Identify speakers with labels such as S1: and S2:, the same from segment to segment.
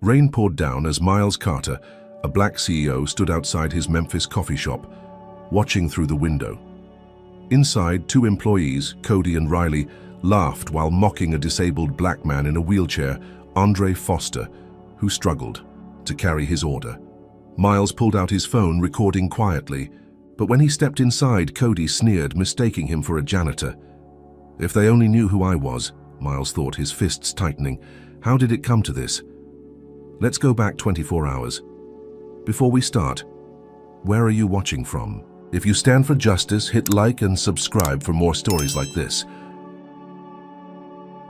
S1: Rain poured down as Miles Carter, a black CEO, stood outside his Memphis coffee shop, watching through the window. Inside, two employees, Cody and Riley, laughed while mocking a disabled black man in a wheelchair, Andre Foster, who struggled to carry his order. Miles pulled out his phone, recording quietly, but when he stepped inside, Cody sneered, mistaking him for a janitor. If they only knew who I was, Miles thought, his fists tightening. How did it come to this? Let's go back 24 hours. Before we start, where are you watching from? If you stand for justice, hit like and subscribe for more stories like this.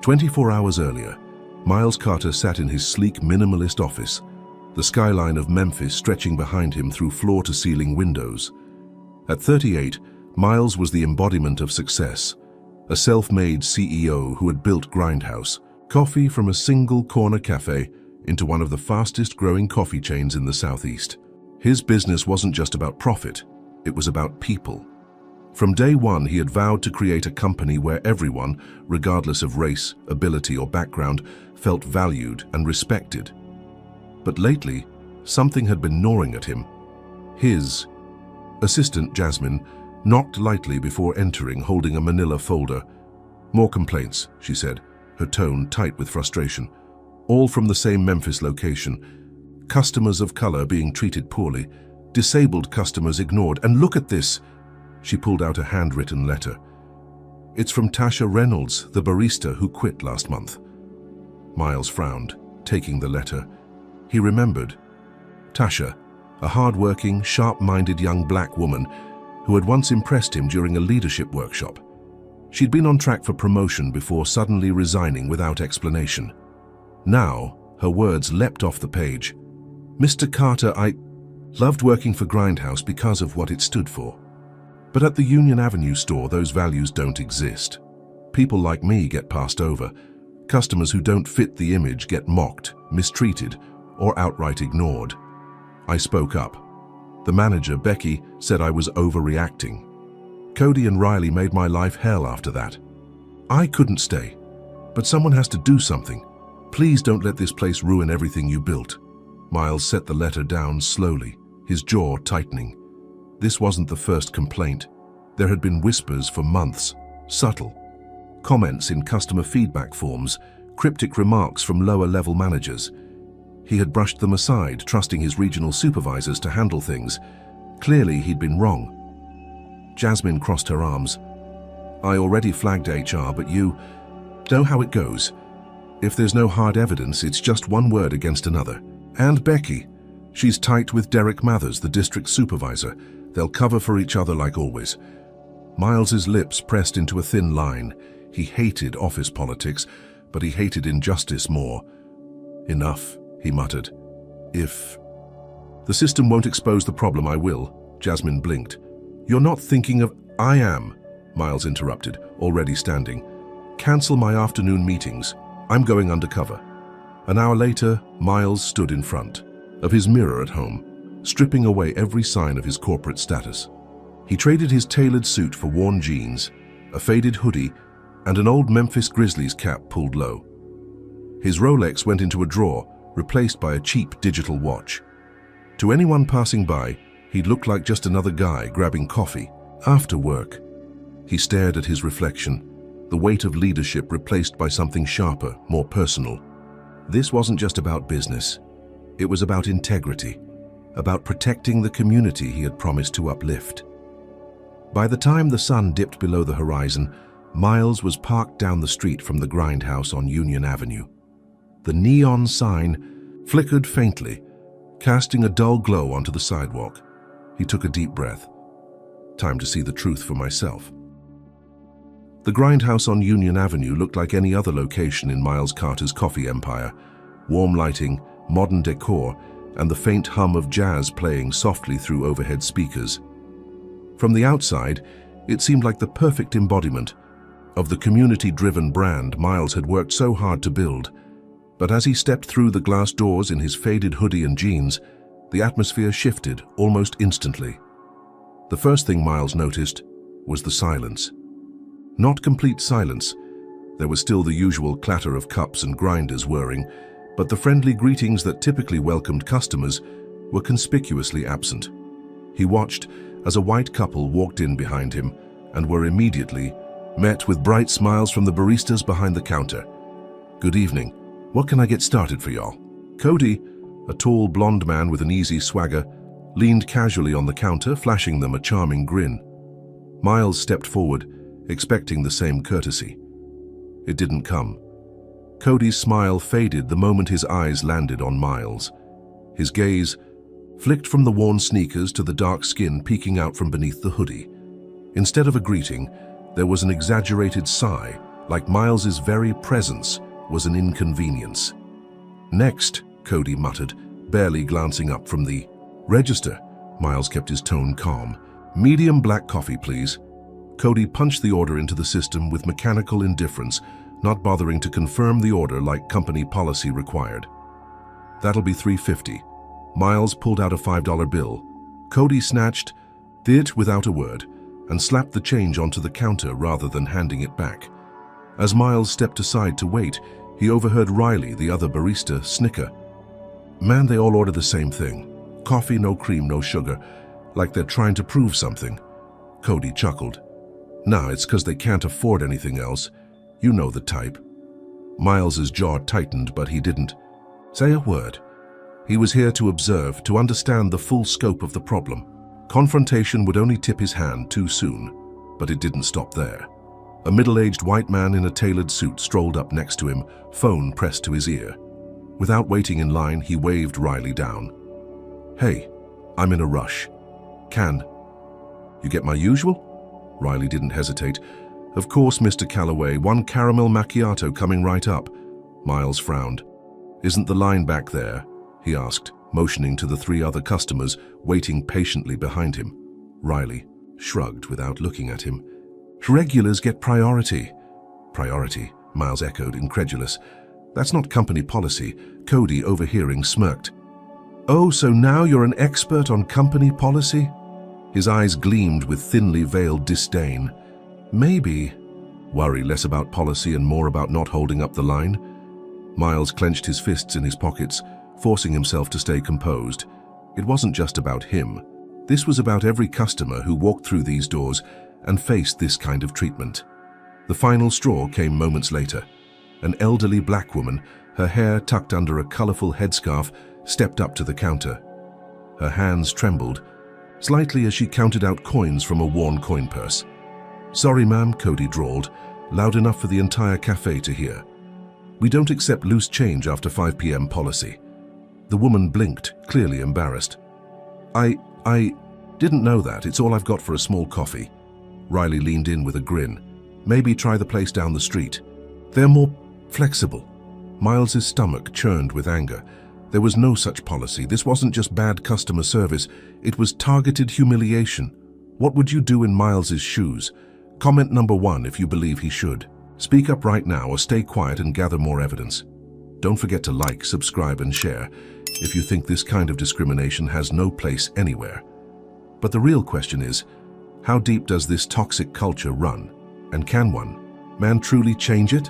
S1: 24 hours earlier, Miles Carter sat in his sleek minimalist office, the skyline of Memphis stretching behind him through floor-to-ceiling windows. At 38, Miles was the embodiment of success, a self-made CEO who had built Grindhouse, coffee from a single corner cafe into one of the fastest-growing coffee chains in the Southeast. His business wasn't just about profit, it was about people. From day one, he had vowed to create a company where everyone, regardless of race, ability, or background, felt valued and respected. But lately, something had been gnawing at him. His assistant, Jasmine, knocked lightly before entering, holding a manila folder. "More complaints," she said, her tone tight with frustration. "All from the same Memphis location. Customers of color being treated poorly, disabled customers ignored, and look at this." She pulled out a handwritten letter. "It's from Tasha Reynolds, the barista who quit last month." Miles frowned, taking the letter. He remembered Tasha, a hard-working, sharp-minded young black woman who had once impressed him during a leadership workshop. She'd been on track for promotion before suddenly resigning without explanation. Now, her words leapt off the page. "Mr. Carter, I loved working for Grindhouse because of what it stood for. But at the Union Avenue store, those values don't exist. People like me get passed over. Customers who don't fit the image get mocked, mistreated, or outright ignored." I spoke up. The manager, Becky, said I was overreacting. Cody and Riley made my life hell after that. I couldn't stay, but someone has to do something. Please don't let this place ruin everything you built. Miles set the letter down slowly, his jaw tightening. This wasn't the first complaint. There had been whispers for months, subtle. Comments in customer feedback forms, cryptic remarks from lower-level managers. He had brushed them aside, trusting his regional supervisors to handle things. Clearly, he'd been wrong. Jasmine crossed her arms. "I already flagged HR, but you know how it goes. If there's no hard evidence, it's just one word against another. And Becky, she's tight with Derek Mathers, the district supervisor. They'll cover for each other like always." Miles's lips pressed into a thin line. He hated office politics, but he hated injustice more. "Enough," he muttered. "If the system won't expose the problem, I will." Jasmine blinked. "You're not thinking of—" "I am," Miles interrupted, already standing. "Cancel my afternoon meetings. I'm going undercover." An hour later, Miles stood in front of his mirror at home, stripping away every sign of his corporate status. He traded his tailored suit for worn jeans, a faded hoodie, and an old Memphis Grizzlies cap pulled low. His Rolex went into a drawer, replaced by a cheap digital watch. To anyone passing by, he'd look like just another guy grabbing coffee. After work, he stared at his reflection, the weight of leadership replaced by something sharper, more personal. This wasn't just about business. It was about integrity, about protecting the community he had promised to uplift. By the time the sun dipped below the horizon, Miles was parked down the street from the Grindhouse on Union Avenue. The neon sign flickered faintly, casting a dull glow onto the sidewalk. He took a deep breath. Time to see the truth for myself. The Grindhouse on Union Avenue looked like any other location in Miles Carter's coffee empire. Warm lighting, modern decor, and the faint hum of jazz playing softly through overhead speakers. From the outside, it seemed like the perfect embodiment of the community-driven brand Miles had worked so hard to build. But as he stepped through the glass doors in his faded hoodie and jeans, the atmosphere shifted almost instantly. The first thing Miles noticed was the silence. Not complete silence. There was still the usual clatter of cups and grinders whirring, but the friendly greetings that typically welcomed customers were conspicuously absent. He watched as a white couple walked in behind him and were immediately met with bright smiles from the baristas behind the counter. "Good evening. What can I get started for y'all?" Cody, a tall blonde man with an easy swagger, leaned casually on the counter, flashing them a charming grin. Miles stepped forward, expecting the same courtesy. It didn't come. Cody's smile faded the moment his eyes landed on Miles. His gaze flicked from the worn sneakers to the dark skin peeking out from beneath the hoodie. Instead of a greeting, there was an exaggerated sigh, like Miles's very presence was an inconvenience. "Next," Cody muttered, barely glancing up from the register. Miles kept his tone calm. "Medium black coffee, please." Cody punched the order into the system with mechanical indifference, not bothering to confirm the order like company policy required. "That'll be $3.50. Miles pulled out a $5 bill. Cody snatched it without a word and slapped the change onto the counter rather than handing it back. As Miles stepped aside to wait, he overheard Riley, the other barista, snicker. "Man, they all order the same thing. Coffee, no cream, no sugar, like they're trying to prove something." Cody chuckled. "Nah, it's 'cause they can't afford anything else. You know the type." Miles's jaw tightened, but he didn't say a word. He was here to observe, to understand the full scope of the problem. Confrontation would only tip his hand too soon, but it didn't stop there. A middle-aged white man in a tailored suit strolled up next to him, phone pressed to his ear. Without waiting in line, he waved Riley down. "Hey, I'm in a rush. Can you get my usual?" Riley didn't hesitate. "Of course, Mr. Calloway, one caramel macchiato coming right up." Miles frowned. "Isn't the line back there?" he asked, motioning to the 3 other customers waiting patiently behind him. Riley shrugged without looking at him. "Regulars get priority." "Priority?" Miles echoed, incredulous. "That's not company policy." Cody, overhearing, smirked. "Oh, so now you're an expert on company policy?" His eyes gleamed with thinly veiled disdain. "Maybe." Worry less about policy and more about not holding up the line. Miles clenched his fists in his pockets, forcing himself to stay composed. It wasn't just about him. This was about every customer who walked through these doors and faced this kind of treatment. The final straw came moments later. An elderly black woman, her hair tucked under a colorful headscarf, stepped up to the counter. Her hands trembled slightly as she counted out coins from a worn coin purse. "Sorry, ma'am," Cody drawled, loud enough for the entire cafe to hear. "We don't accept loose change after 5 p.m. policy." The woman blinked, clearly embarrassed. I didn't know that. It's all I've got for a small coffee." Riley leaned in with a grin. "Maybe try the place down the street. They're more flexible." Miles's stomach churned with anger. There was no such policy. This wasn't just bad customer service. It was targeted humiliation. What would you do in Miles's shoes? Comment number 1 if you believe he should. Speak up right now or stay quiet and gather more evidence. Don't forget to like, subscribe, and share if you think this kind of discrimination has no place anywhere. But the real question is, how deep does this toxic culture run? And can one man truly change it?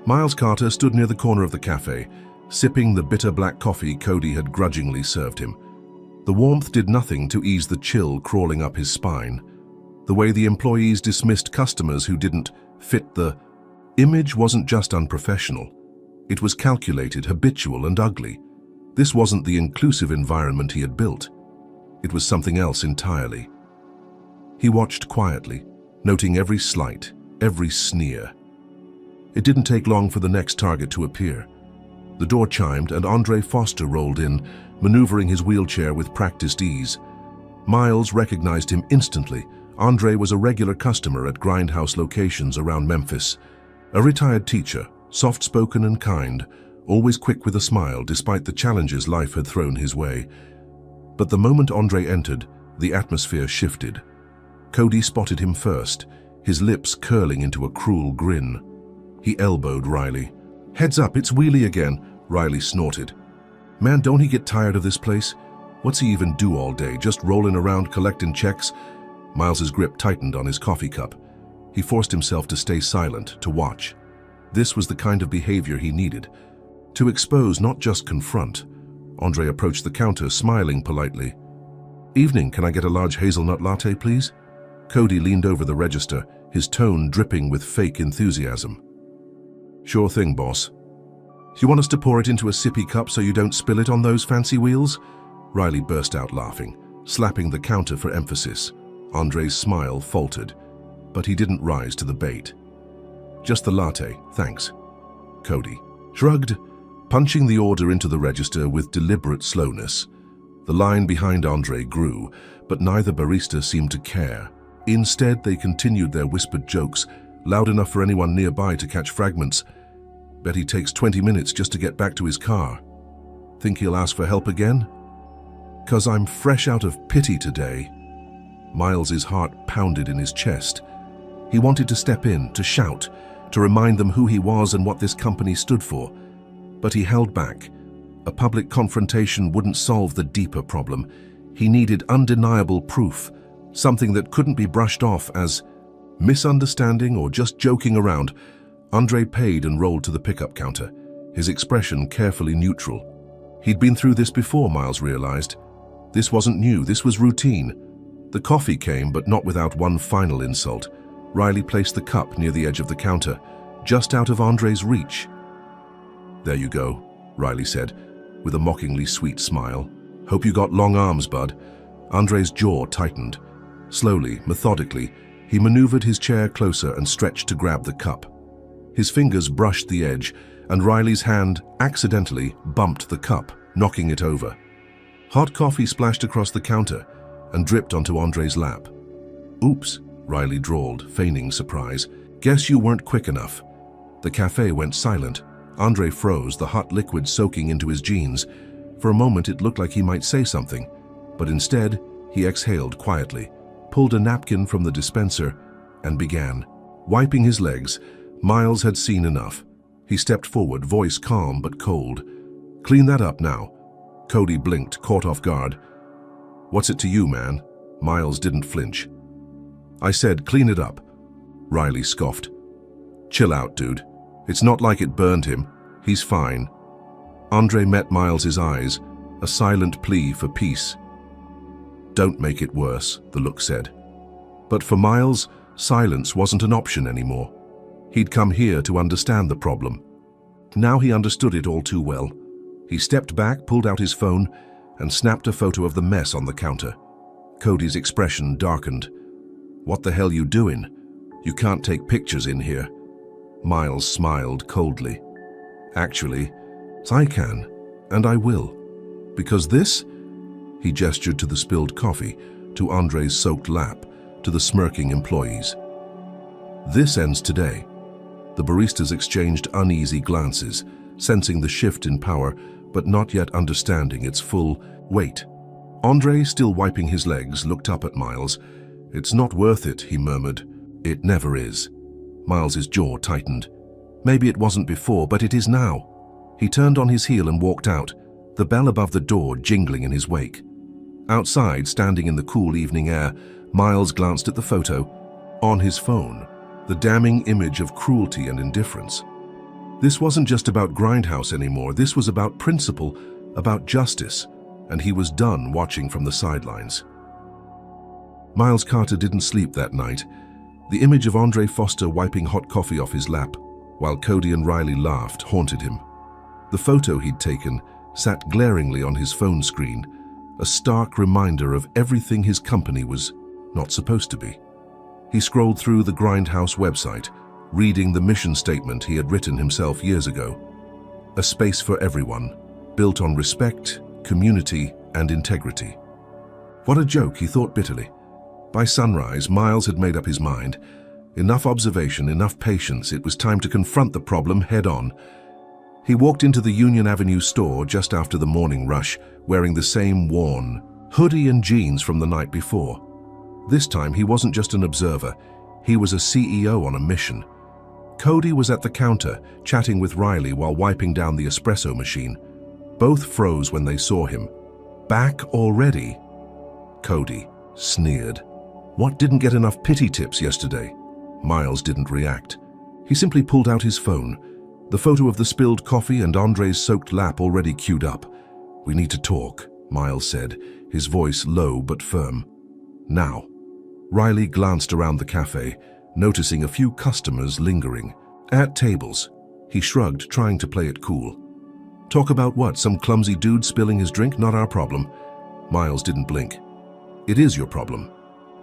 S1: Miles Carter stood near the corner of the cafe, sipping the bitter black coffee Cody had grudgingly served him. The warmth did nothing to ease the chill crawling up his spine. The way the employees dismissed customers who didn't fit the image wasn't just unprofessional. It was calculated, habitual, and ugly. This wasn't the inclusive environment he had built. It was something else entirely. He watched quietly, noting every slight, every sneer. It didn't take long for the next target to appear. The door chimed and Andre Foster rolled in, maneuvering his wheelchair with practiced ease. Miles recognized him instantly. Andre was a regular customer at grindhouse locations around Memphis. A retired teacher, soft-spoken and kind, always quick with a smile despite the challenges life had thrown his way. But the moment Andre entered, the atmosphere shifted. Cody spotted him first, his lips curling into a cruel grin. He elbowed Riley. "Heads up, it's Wheelie again," Riley snorted. "Man, don't he get tired of this place? What's he even do all day, just rolling around collecting checks?" Miles's grip tightened on his coffee cup. He forced himself to stay silent, to watch. This was the kind of behavior he needed. To expose, not just confront, Andre approached the counter, smiling politely. "Evening, can I get a large hazelnut latte, please?" Cody leaned over the register, his tone dripping with fake enthusiasm. "Sure thing, boss." "You want us to pour it into a sippy cup so you don't spill it on those fancy wheels?" Riley burst out laughing, slapping the counter for emphasis. Andre's smile faltered, but he didn't rise to the bait. "Just the latte, thanks." Cody shrugged, punching the order into the register with deliberate slowness. The line behind Andre grew, but neither barista seemed to care. Instead, they continued their whispered jokes, loud enough for anyone nearby to catch fragments. "Bet he takes 20 minutes just to get back to his car. Think he'll ask for help again?" "'Cause I'm fresh out of pity today." Miles's heart pounded in his chest. He wanted to step in, to shout, to remind them who he was and what this company stood for. But he held back. A public confrontation wouldn't solve the deeper problem. He needed undeniable proof, something that couldn't be brushed off as misunderstanding or just joking around. Andre paid and rolled to the pickup counter, his expression carefully neutral. He'd been through this before, Miles realized. This wasn't new, this was routine. The coffee came, but not without one final insult. Riley placed the cup near the edge of the counter, just out of Andre's reach. "There you go," Riley said, with a mockingly sweet smile. "Hope you got long arms, bud." Andre's jaw tightened. Slowly, methodically, he maneuvered his chair closer and stretched to grab the cup. His fingers brushed the edge, and Riley's hand accidentally bumped the cup, knocking it over. Hot coffee splashed across the counter and dripped onto Andre's lap. "Oops," Riley drawled, feigning surprise. "Guess you weren't quick enough." The cafe went silent. Andre froze, the hot liquid soaking into his jeans. For a moment it looked like he might say something, but instead he exhaled quietly, pulled a napkin from the dispenser, and began. Wiping his legs, Miles had seen enough. He stepped forward, voice calm but cold. "Clean that up now." Cody blinked, caught off guard. "What's it to you, man?" Miles didn't flinch. "I said clean it up." Riley scoffed. "Chill out, dude. It's not like it burned him. He's fine." Andre met Miles's eyes, a silent plea for peace. "Don't make it worse," the look said. But for Miles, silence wasn't an option anymore. He'd come here to understand the problem. Now he understood it all too well. He stepped back, pulled out his phone, and snapped a photo of the mess on the counter. Cody's expression darkened. "What the hell you doing? You can't take pictures in here." Miles smiled coldly. "Actually, I can, and I will. Because this," he gestured to the spilled coffee, to Andre's soaked lap, to the smirking employees. "This ends today." The baristas exchanged uneasy glances, sensing the shift in power, but not yet understanding its full weight. Andre, still wiping his legs, looked up at Miles. "It's not worth it," he murmured. "It never is." Miles's jaw tightened. Maybe it wasn't before, but it is now. He turned on his heel and walked out, the bell above the door jingling in his wake. Outside, standing in the cool evening air, Miles glanced at the photo. On his phone, the damning image of cruelty and indifference. This wasn't just about Grindhouse anymore, this was about principle, about justice, and he was done watching from the sidelines. Miles Carter didn't sleep that night. The image of Andre Foster wiping hot coffee off his lap, while Cody and Riley laughed, haunted him. The photo he'd taken sat glaringly on his phone screen, a stark reminder of everything his company was not supposed to be. He scrolled through the Grindhouse website, reading the mission statement he had written himself years ago. A space for everyone, built on respect, community, and integrity. What a joke, he thought bitterly. By sunrise, Miles had made up his mind. Enough observation, enough patience, it was time to confront the problem head-on. He walked into the Union Avenue store just after the morning rush, wearing the same worn hoodie and jeans from the night before. This time, he wasn't just an observer, he was a CEO on a mission. Cody was at the counter, chatting with Riley while wiping down the espresso machine. Both froze when they saw him. "Back already?" Cody sneered. "What didn't get enough pity tips yesterday?" Miles didn't react. He simply pulled out his phone. the photo of the spilled coffee and Andre's soaked lap already queued up. "We need to talk," Miles said, his voice low but firm. "Now." Riley glanced around the cafe, noticing a few customers lingering. At tables, he shrugged, trying to play it cool. "Talk about what? Some clumsy dude spilling his drink? Not our problem." Miles didn't blink. "It is your problem.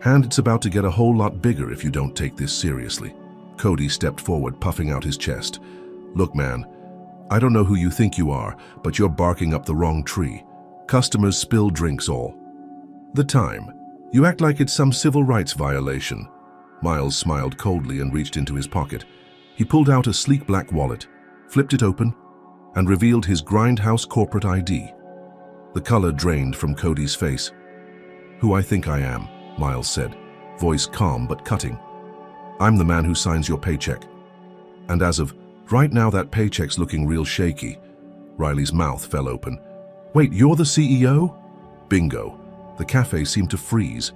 S1: And it's about to get a whole lot bigger if you don't take this seriously." Cody stepped forward, puffing out his chest. "Look, man, I don't know who you think you are, but you're barking up the wrong tree. Customers spill drinks all the time. You act like it's some civil rights violation." Miles smiled coldly and reached into his pocket. He pulled out a sleek black wallet, flipped it open, and revealed his Grindhouse corporate ID. The color drained from Cody's face. "Who I think I am," Miles said, voice calm but cutting. "I'm the man who signs your paycheck. And as of right now, that paycheck's looking real shaky." Riley's mouth fell open. "Wait, you're the CEO?" Bingo. The cafe seemed to freeze.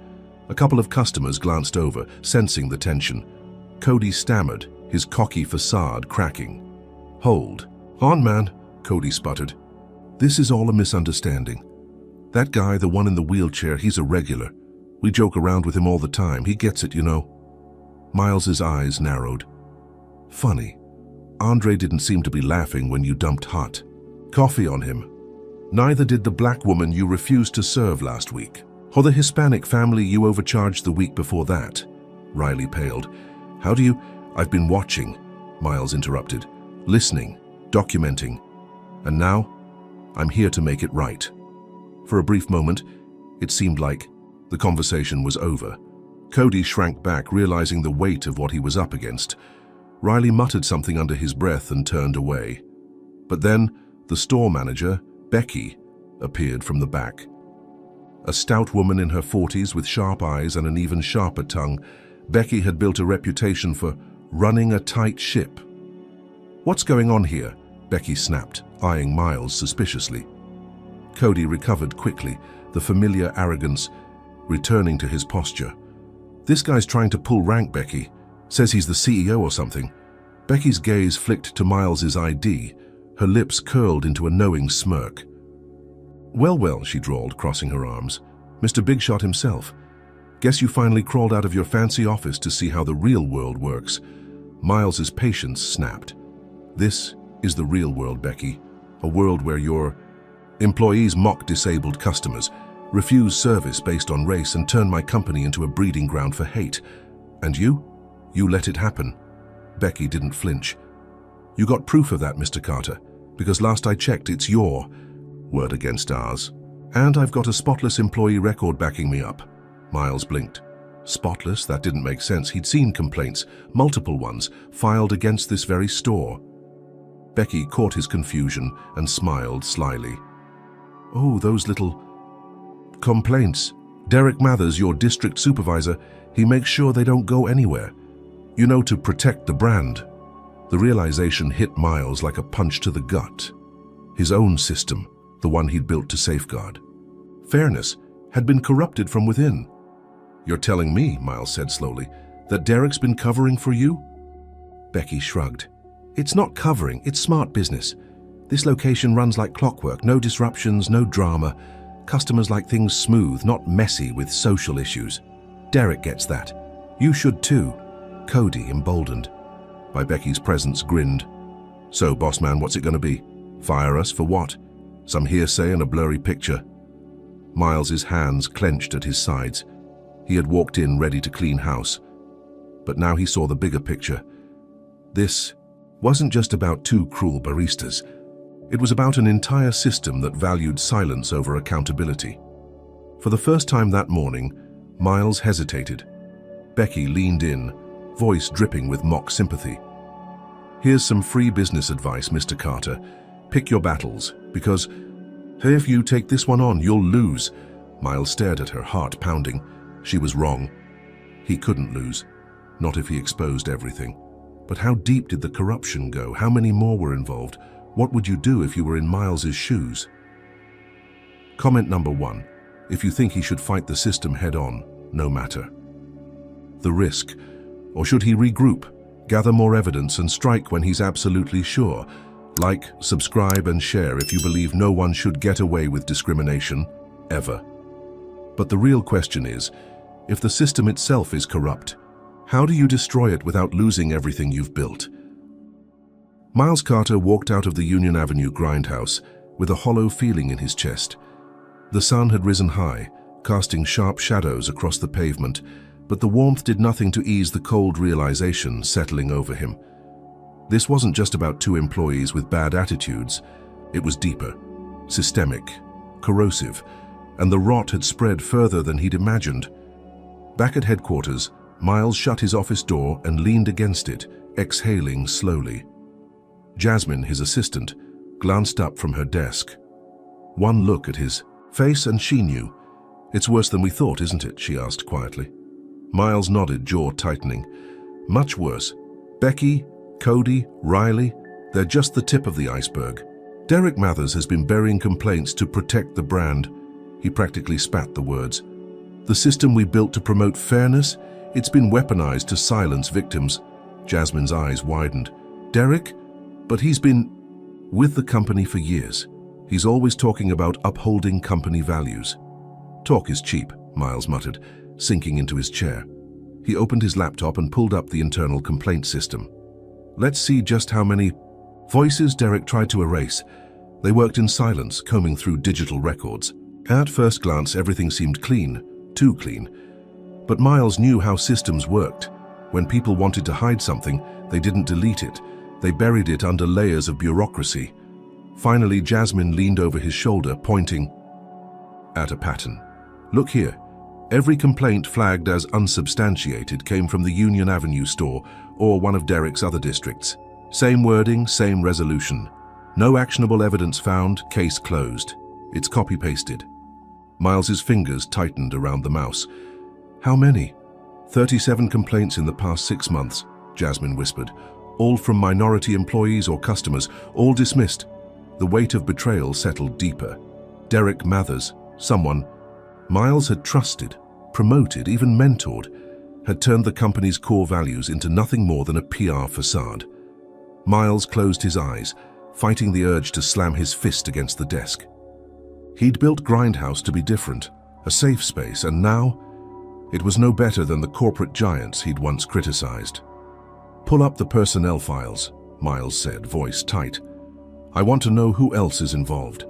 S1: A couple of customers glanced over, sensing the tension. Cody stammered, his cocky facade cracking. "Hold on, man," Cody sputtered. "This is all a misunderstanding. That guy, the one in the wheelchair, he's a regular. We joke around with him all the time. He gets it, you know." Miles's eyes narrowed. "Funny. Andre didn't seem to be laughing when you dumped hot coffee on him. Neither did the black woman you refused to serve last week, or the Hispanic family you overcharged the week before that." Riley paled. "How do you—" "I've been watching," Miles interrupted. "Listening, documenting. And now, I'm here to make it right." For a brief moment, it seemed like the conversation was over. Cody shrank back, realizing the weight of what he was up against. Riley muttered something under his breath and turned away. But then, the store manager, Becky, appeared from the back. A stout woman in her 40s with sharp eyes and an even sharper tongue, Becky had built a reputation for running a tight ship. "What's going on here?" Becky snapped, eyeing Miles suspiciously. Cody recovered quickly, the familiar arrogance returning to his posture. "This guy's trying to pull rank, Becky. Says he's the CEO or something." Becky's gaze flicked to Miles's ID, her lips curled into a knowing smirk. Well, well," she drawled, crossing her arms. "Mr. Big Shot himself. Guess you finally crawled out of your fancy office to see how the real world works." Miles's patience snapped. "This is the real world, Becky. A world where your employees mock disabled customers, refuse service based on race, and turn my company into a breeding ground for hate. And you let it happen." Becky didn't flinch. "You got proof of that, Mr. Carter, because last I checked, it's your word against ours. And I've got a spotless employee record backing me up." Miles blinked. Spotless? That didn't make sense. He'd seen complaints, multiple ones, filed against this very store. Becky caught his confusion and smiled slyly. "Oh, those little complaints. Derek Mathers, your district supervisor, he makes sure they don't go anywhere. You know, to protect the brand." The realization hit Miles like a punch to the gut. His own system, the one he'd built to safeguard fairness, had been corrupted from within. "You're telling me," Miles said slowly, "that Derek's been covering for you?" Becky shrugged. "It's not covering, it's smart business. This location runs like clockwork, no disruptions, no drama. Customers like things smooth, not messy with social issues. Derek gets that. You should too." Cody, emboldened by Becky's presence, grinned. "So, boss man, what's it going to be? Fire us for what? Some hearsay and a blurry picture?" Miles's hands clenched at his sides. He had walked in ready to clean house. But now he saw the bigger picture. This wasn't just about two cruel baristas. It was about an entire system that valued silence over accountability. For the first time that morning, Miles hesitated. Becky leaned in, voice dripping with mock sympathy. "Here's some free business advice, Mr. Carter. Pick your battles, because if you take this one on, you'll lose." Miles stared at her, heart pounding. She was wrong. He couldn't lose, not if he exposed everything. But how deep did the corruption go? How many more were involved? What would you do if you were in Miles's shoes? Comment number 1. If you think he should fight the system head on, no matter the risk. Or should he regroup, gather more evidence and strike when he's absolutely sure. Like, subscribe and share if you believe no one should get away with discrimination, ever. But the real question is, if the system itself is corrupt, how do you destroy it without losing everything you've built? Miles Carter walked out of the Union Avenue grindhouse with a hollow feeling in his chest. The sun had risen high, casting sharp shadows across the pavement, but the warmth did nothing to ease the cold realization settling over him. This wasn't just about two employees with bad attitudes. It was deeper, systemic, corrosive, and the rot had spread further than he'd imagined. Back at headquarters, Miles shut his office door and leaned against it, exhaling slowly. Jasmine, his assistant, glanced up from her desk. One look at his face and she knew. "It's worse than we thought, isn't it?" she asked quietly. Miles nodded, jaw tightening. "Much worse. Becky, Cody, Riley, they're just the tip of the iceberg. Derek Mathers has been burying complaints to protect the brand." He practically spat the words. "The system we built to promote fairness, it's been weaponized to silence victims." Jasmine's eyes widened. "Derek? But he's been with the company for years. He's always talking about upholding company values." "Talk is cheap," Miles muttered, sinking into his chair. He opened his laptop and pulled up the internal complaint system. "Let's see just how many voices Derek tried to erase." They worked in silence, combing through digital records. At first glance, everything seemed clean, too clean. But Miles knew how systems worked. When people wanted to hide something, they didn't delete it. They buried it under layers of bureaucracy. Finally, Jasmine leaned over his shoulder, pointing at a pattern. "Look here. Every complaint flagged as unsubstantiated came from the Union Avenue store or one of Derek's other districts. Same wording, same resolution. No actionable evidence found, case closed. It's copy-pasted." Miles's fingers tightened around the mouse. "How many?" 37 complaints in the past 6 months, Jasmine whispered. "All from minority employees or customers, all dismissed." The weight of betrayal settled deeper. Derek Mathers, someone Miles had trusted, promoted, even mentored, had turned the company's core values into nothing more than a PR facade. Miles closed his eyes, fighting the urge to slam his fist against the desk. He'd built Grindhouse to be different, a safe space, and now it was no better than the corporate giants he'd once criticized. "Pull up the personnel files," Miles said, voice tight. "I want to know who else is involved.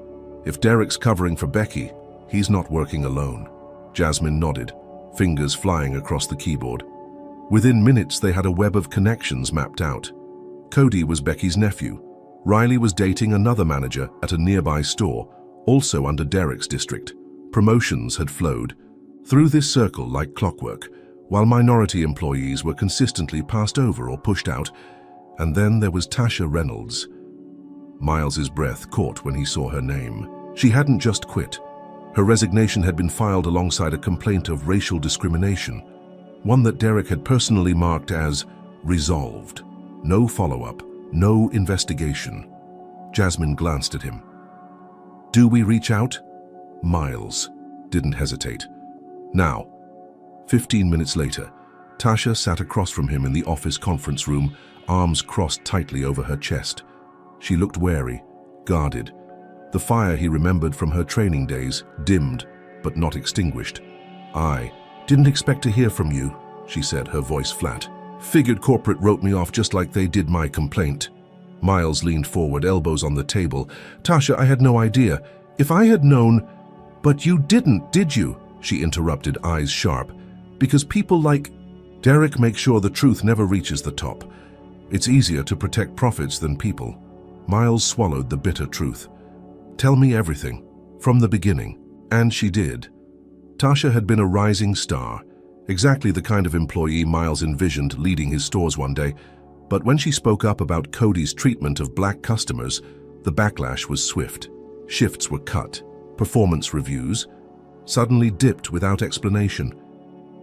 S1: If Derek's covering for Becky, he's not working alone." Jasmine nodded, fingers flying across the keyboard. Within minutes, they had a web of connections mapped out. Cody was Becky's nephew. Riley was dating another manager at a nearby store, also under Derek's district. Promotions had flowed through this circle like clockwork, while minority employees were consistently passed over or pushed out. And then there was Tasha Reynolds. Miles's breath caught when he saw her name. She hadn't just quit. Her resignation had been filed alongside a complaint of racial discrimination, one that Derek had personally marked as resolved. No follow-up, no investigation. Jasmine glanced at him. "Do we reach out?" Miles didn't hesitate. "Now." 15 minutes later, Tasha sat across from him in the office conference room, arms crossed tightly over her chest. She looked wary, guarded. The fire he remembered from her training days dimmed, but not extinguished. "I didn't expect to hear from you," she said, her voice flat. "Figured corporate wrote me off just like they did my complaint." Miles leaned forward, elbows on the table. "Tasha, I had no idea. If I had known—" "But you didn't, did you?" she interrupted, eyes sharp. "Because people like Derek make sure the truth never reaches the top. It's easier to protect profits than people." Miles swallowed the bitter truth. "Tell me everything, from the beginning." And she did. Tasha had been a rising star, exactly the kind of employee Miles envisioned leading his stores one day. But when she spoke up about Cody's treatment of black customers, the backlash was swift. Shifts were cut. Performance reviews suddenly dipped without explanation.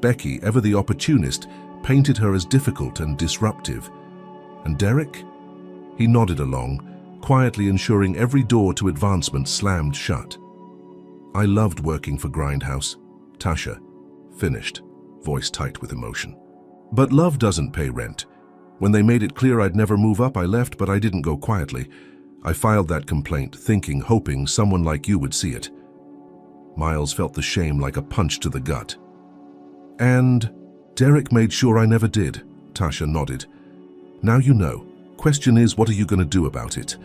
S1: Becky, ever the opportunist, painted her as difficult and disruptive. And Derek? He nodded along, quietly ensuring every door to advancement slammed shut. "I loved working for Grindhouse," Tasha finished, voice tight with emotion. "But love doesn't pay rent. When they made it clear I'd never move up, I left, but I didn't go quietly. I filed that complaint, thinking, hoping someone like you would see it. Miles felt the shame like a punch to the gut. And Derek made sure I never did, Tasha nodded. Now you know. Question is, what are you going to do about it?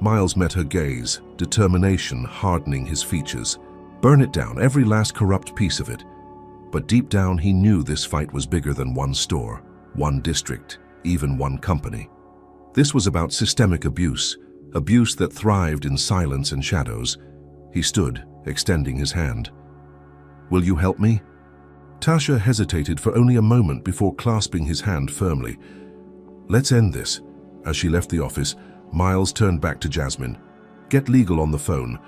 S1: Miles met her gaze, determination hardening his features. Burn it down, every last corrupt piece of it. But deep down he knew this fight was bigger than one store, one district, even one company. This was about systemic abuse, abuse that thrived in silence and shadows. He stood, extending his hand. Will you help me? Tasha hesitated for only a moment before clasping his hand firmly. Let's end this. As she left the office, Miles turned back to Jasmine. Get legal on the phone.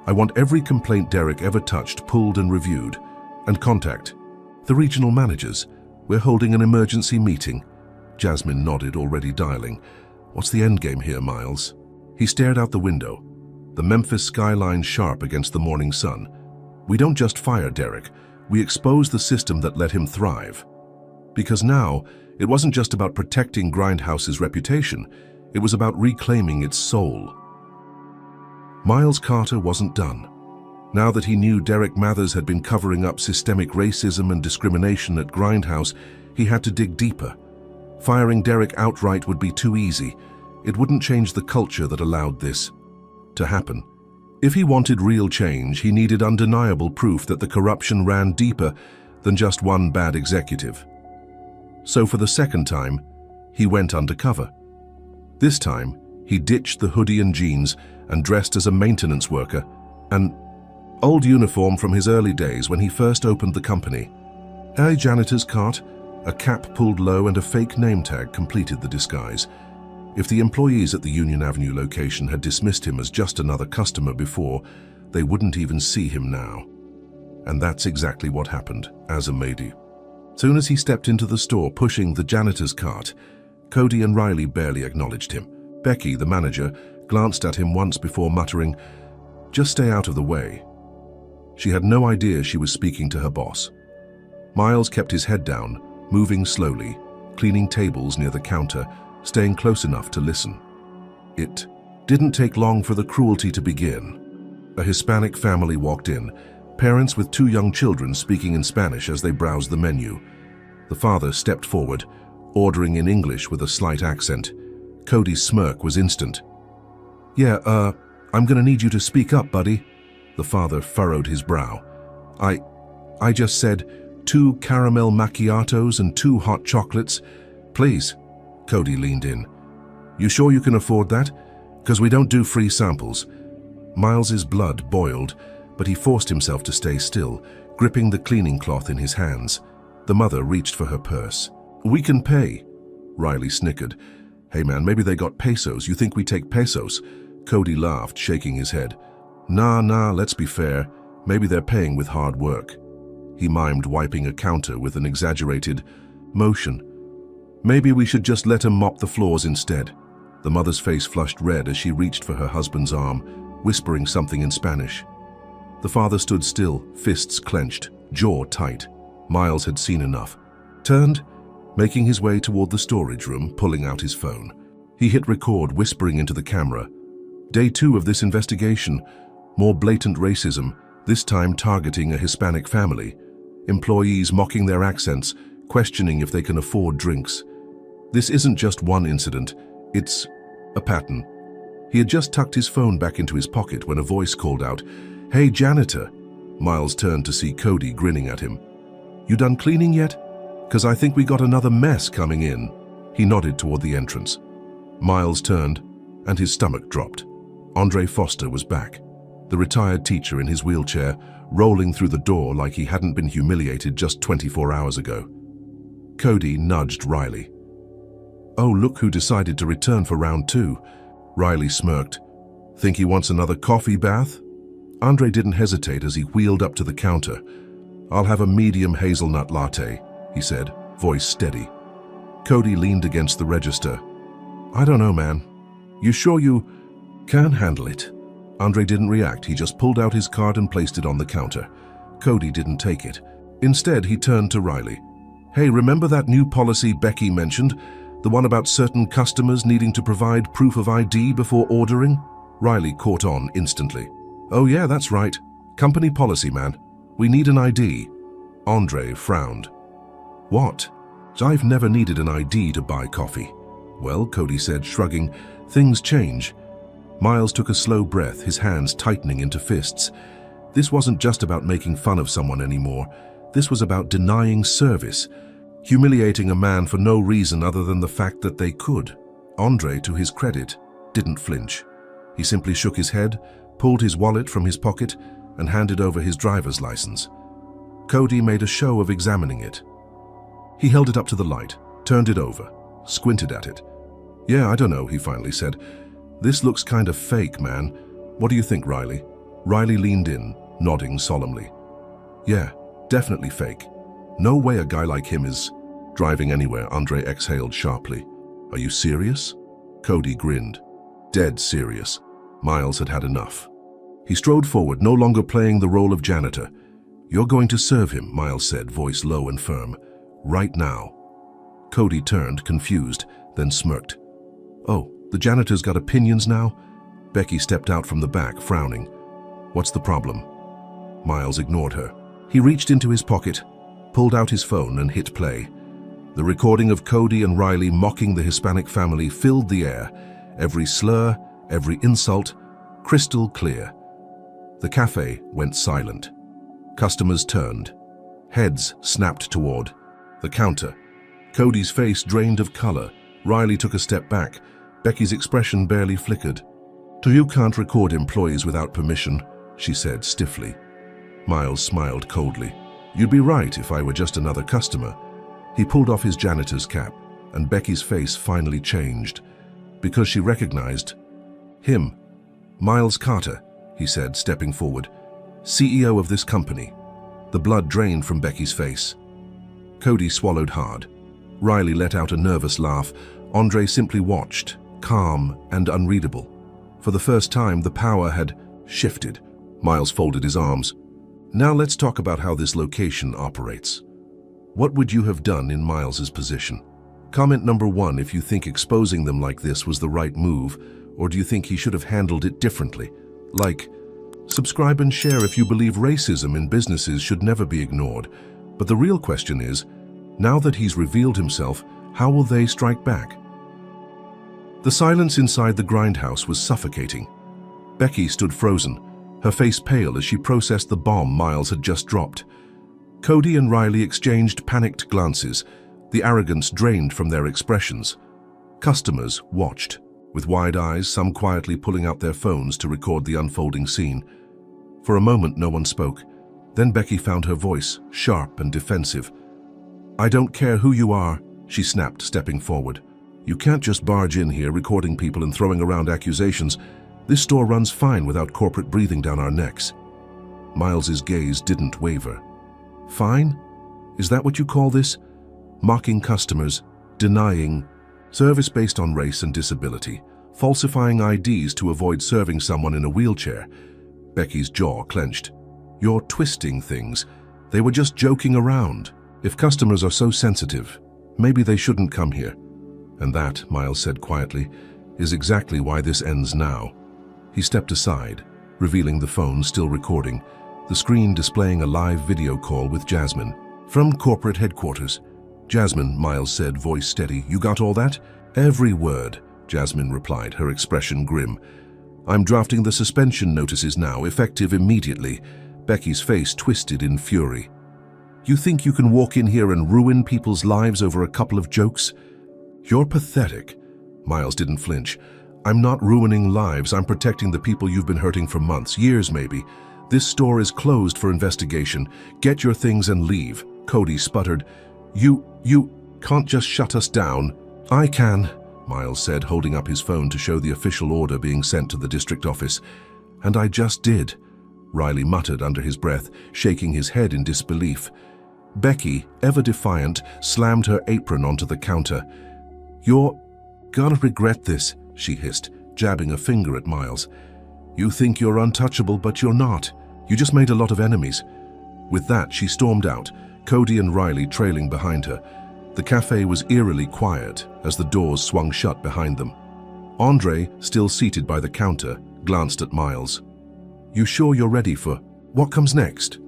S1: I want every complaint Derek ever touched pulled and reviewed. And contact the regional managers. We're holding an emergency meeting. Jasmine nodded, already dialing. What's the endgame here, Miles? He stared out the window, the Memphis skyline sharp against the morning sun. We don't just fire Derek. We expose the system that let him thrive. Because now, it wasn't just about protecting Grindhouse's reputation, it was about reclaiming its soul. Miles Carter wasn't done. Now that he knew Derek Mathers had been covering up systemic racism and discrimination at Grindhouse, he had to dig deeper. Firing Derek outright would be too easy. It wouldn't change the culture that allowed this to happen. If he wanted real change, he needed undeniable proof that the corruption ran deeper than just one bad executive. So for the second time, he went undercover. This time, he ditched the hoodie and jeans and dressed as a maintenance worker, an old uniform from his early days when he first opened the company. A janitor's cart, a cap pulled low and a fake name tag completed the disguise. If the employees at the Union Avenue location had dismissed him as just another customer before, they wouldn't even see him now. And that's exactly what happened, as a Mady. Soon as he stepped into the store pushing the janitor's cart, Cody and Riley barely acknowledged him. Becky, the manager, glanced at him once before muttering, "Just stay out of the way." She had no idea she was speaking to her boss. Miles kept his head down, moving slowly, cleaning tables near the counter, staying close enough to listen. It didn't take long for the cruelty to begin. A Hispanic family walked in, parents with 2 young children speaking in Spanish as they browsed the menu. The father stepped forward, ordering in English with a slight accent. Cody's smirk was instant. "Yeah, I'm gonna need you to speak up, buddy." The father furrowed his brow. I just said 2 caramel macchiatos and 2 hot chocolates. Please." Cody leaned in. "You sure you can afford that? 'Cause we don't do free samples." Miles's blood boiled, but he forced himself to stay still, gripping the cleaning cloth in his hands. The mother reached for her purse. "We can pay." Riley snickered. "Hey man, maybe they got pesos. You think we take pesos?" Cody laughed, shaking his head. Nah, let's be fair. Maybe they're paying with hard work." He mimed wiping a counter with an exaggerated motion. "Maybe we should just let him mop the floors instead." The mother's face flushed red as she reached for her husband's arm, whispering something in Spanish. The father stood still, fists clenched, jaw tight. Miles had seen enough. Turned, making his way toward the storage room, pulling out his phone. He hit record, whispering into the camera. Day 2 of this investigation. More blatant racism, this time targeting a Hispanic family. Employees mocking their accents, questioning if they can afford drinks. This isn't just one incident, it's a pattern. He had just tucked his phone back into his pocket when a voice called out, "Hey, janitor." Miles turned to see Cody grinning at him. "You done cleaning yet? 'Cause I think we got another mess coming in." He nodded toward the entrance. Miles turned, and his stomach dropped. Andre Foster was back, the retired teacher in his wheelchair, rolling through the door like he hadn't been humiliated just 24 hours ago. Cody nudged Riley. "Oh, look who decided to return for round 2. Riley smirked. "Think he wants another coffee bath?" Andre didn't hesitate as he wheeled up to the counter. "I'll have a medium hazelnut latte," he said, voice steady. Cody leaned against the register. "I don't know, man. You sure you can handle it?" Andre didn't react. He just pulled out his card and placed it on the counter. Cody didn't take it. Instead, he turned to Riley. "Hey, remember that new policy Becky mentioned? The one about certain customers needing to provide proof of ID before ordering? Riley caught on instantly. Oh yeah, that's right. Company policy, man. We need an ID. Andre frowned. What? I've never needed an ID to buy coffee. Well, Cody said, shrugging, things change. Miles took a slow breath, his hands tightening into fists. This wasn't just about making fun of someone anymore. This was about denying service, humiliating a man for no reason other than the fact that they could. Andre, to his credit, didn't flinch. He simply shook his head, pulled his wallet from his pocket, and handed over his driver's license. Cody made a show of examining it. He held it up to the light, turned it over, squinted at it. Yeah, I don't know, he finally said. This looks kind of fake, man. What do you think, Riley? Riley leaned in, nodding solemnly. Yeah, definitely fake. No way a guy like him is driving anywhere, Andre exhaled sharply. Are you serious? Cody grinned. Dead serious. Miles had had enough. He strode forward, no longer playing the role of janitor. You're going to serve him, Miles said, voice low and firm. Right now. Cody turned, confused, then smirked. Oh, the janitor's got opinions now? Becky stepped out from the back, frowning. What's the problem? Miles ignored her. He reached into his pocket, pulled out his phone and hit play. The recording of Cody and Riley mocking the Hispanic family filled the air, every slur, every insult, crystal clear. The cafe went silent. Customers turned. Heads snapped toward the counter. Cody's face drained of color. Riley took a step back. Becky's expression barely flickered. You can't record employees without permission, she said stiffly. Miles smiled coldly. You'd be right if I were just another customer. He pulled off his janitor's cap, and Becky's face finally changed, because she recognized him. Miles Carter, he said, stepping forward. CEO of this company. The blood drained from Becky's face. Cody swallowed hard. Riley let out a nervous laugh. Andre simply watched, calm and unreadable. For the first time, the power had shifted. Miles folded his arms. Now let's talk about how this location operates. What would you have done in Miles's position? Comment number 1 if you think exposing them like this was the right move, or do you think he should have handled it differently? Like, subscribe and share if you believe racism in businesses should never be ignored. But the real question is, now that he's revealed himself, how will they strike back? The silence inside the grindhouse was suffocating. Becky stood frozen, her face pale as she processed the bomb Miles had just dropped. Cody and Riley exchanged panicked glances, the arrogance drained from their expressions. Customers watched, with wide eyes, some quietly pulling out their phones to record the unfolding scene. For a moment, no one spoke. Then Becky found her voice, sharp and defensive. I don't care who you are, she snapped, stepping forward. You can't just barge in here recording people and throwing around accusations. This store runs fine without corporate breathing down our necks. Miles's gaze didn't waver. Fine? Is that what you call this? Mocking customers, denying service based on race and disability, falsifying IDs to avoid serving someone in a wheelchair. Becky's jaw clenched. You're twisting things. They were just joking around. If customers are so sensitive, maybe they shouldn't come here. And that, Miles said quietly, is exactly why this ends now. He stepped aside, revealing the phone still recording, the screen displaying a live video call with Jasmine. From corporate headquarters. Jasmine, Miles said, voice steady. You got all that? Every word, Jasmine replied, her expression grim. I'm drafting the suspension notices now, effective immediately. Becky's face twisted in fury. You think you can walk in here and ruin people's lives over a couple of jokes? You're pathetic. Miles didn't flinch. I'm not ruining lives. I'm protecting the people you've been hurting for months, years maybe. This store is closed for investigation. Get your things and leave. Cody sputtered. You can't just shut us down. I can, Miles said, holding up his phone to show the official order being sent to the district office. And I just did, Riley muttered under his breath, shaking his head in disbelief. Becky, ever defiant, slammed her apron onto the counter. You're gonna regret this, she hissed, jabbing a finger at Miles. You think you're untouchable, but you're not. You just made a lot of enemies. With that, she stormed out, Cody and Riley trailing behind her. The cafe was eerily quiet as the doors swung shut behind them. Andre, still seated by the counter, glanced at Miles. "You sure you're ready for what comes next?"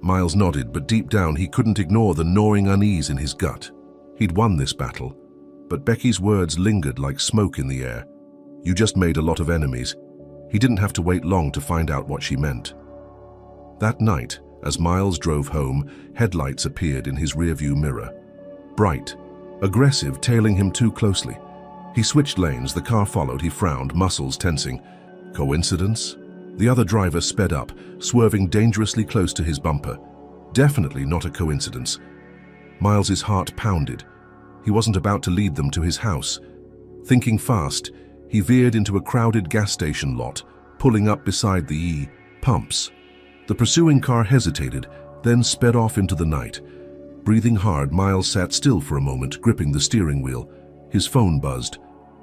S1: Miles nodded, but deep down he couldn't ignore the gnawing unease in his gut. He'd won this battle, but Becky's words lingered like smoke in the air. "You just made a lot of enemies." He didn't have to wait long to find out what she meant. That night, as Miles drove home, headlights appeared in his rearview mirror. Bright, aggressive, tailing him too closely. He switched lanes, the car followed, he frowned, muscles tensing. Coincidence? The other driver sped up, swerving dangerously close to his bumper. Definitely not a coincidence. Miles's heart pounded. He wasn't about to lead them to his house. Thinking fast, he veered into a crowded gas station lot, pulling up beside the pumps. The pursuing car hesitated, then sped off into the night. Breathing hard, Miles sat still for a moment, gripping the steering wheel. His phone buzzed.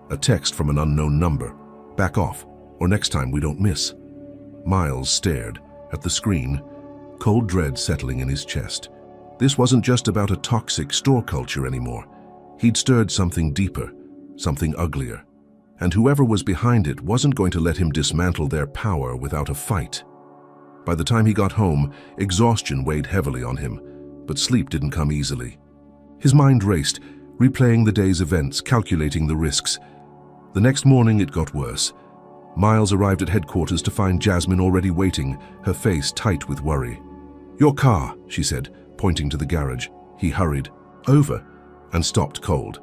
S1: A text from an unknown number. "Back off, or next time we don't miss." Miles stared at the screen, cold dread settling in his chest. This wasn't just about a toxic store culture anymore. He'd stirred something deeper, something uglier. And whoever was behind it wasn't going to let him dismantle their power without a fight. By the time he got home, exhaustion weighed heavily on him, but sleep didn't come easily. His mind raced, replaying the day's events, calculating the risks. The next morning it got worse. Miles arrived at headquarters to find Jasmine already waiting, her face tight with worry. "Your car," she said, pointing to the garage. He hurried over and stopped cold.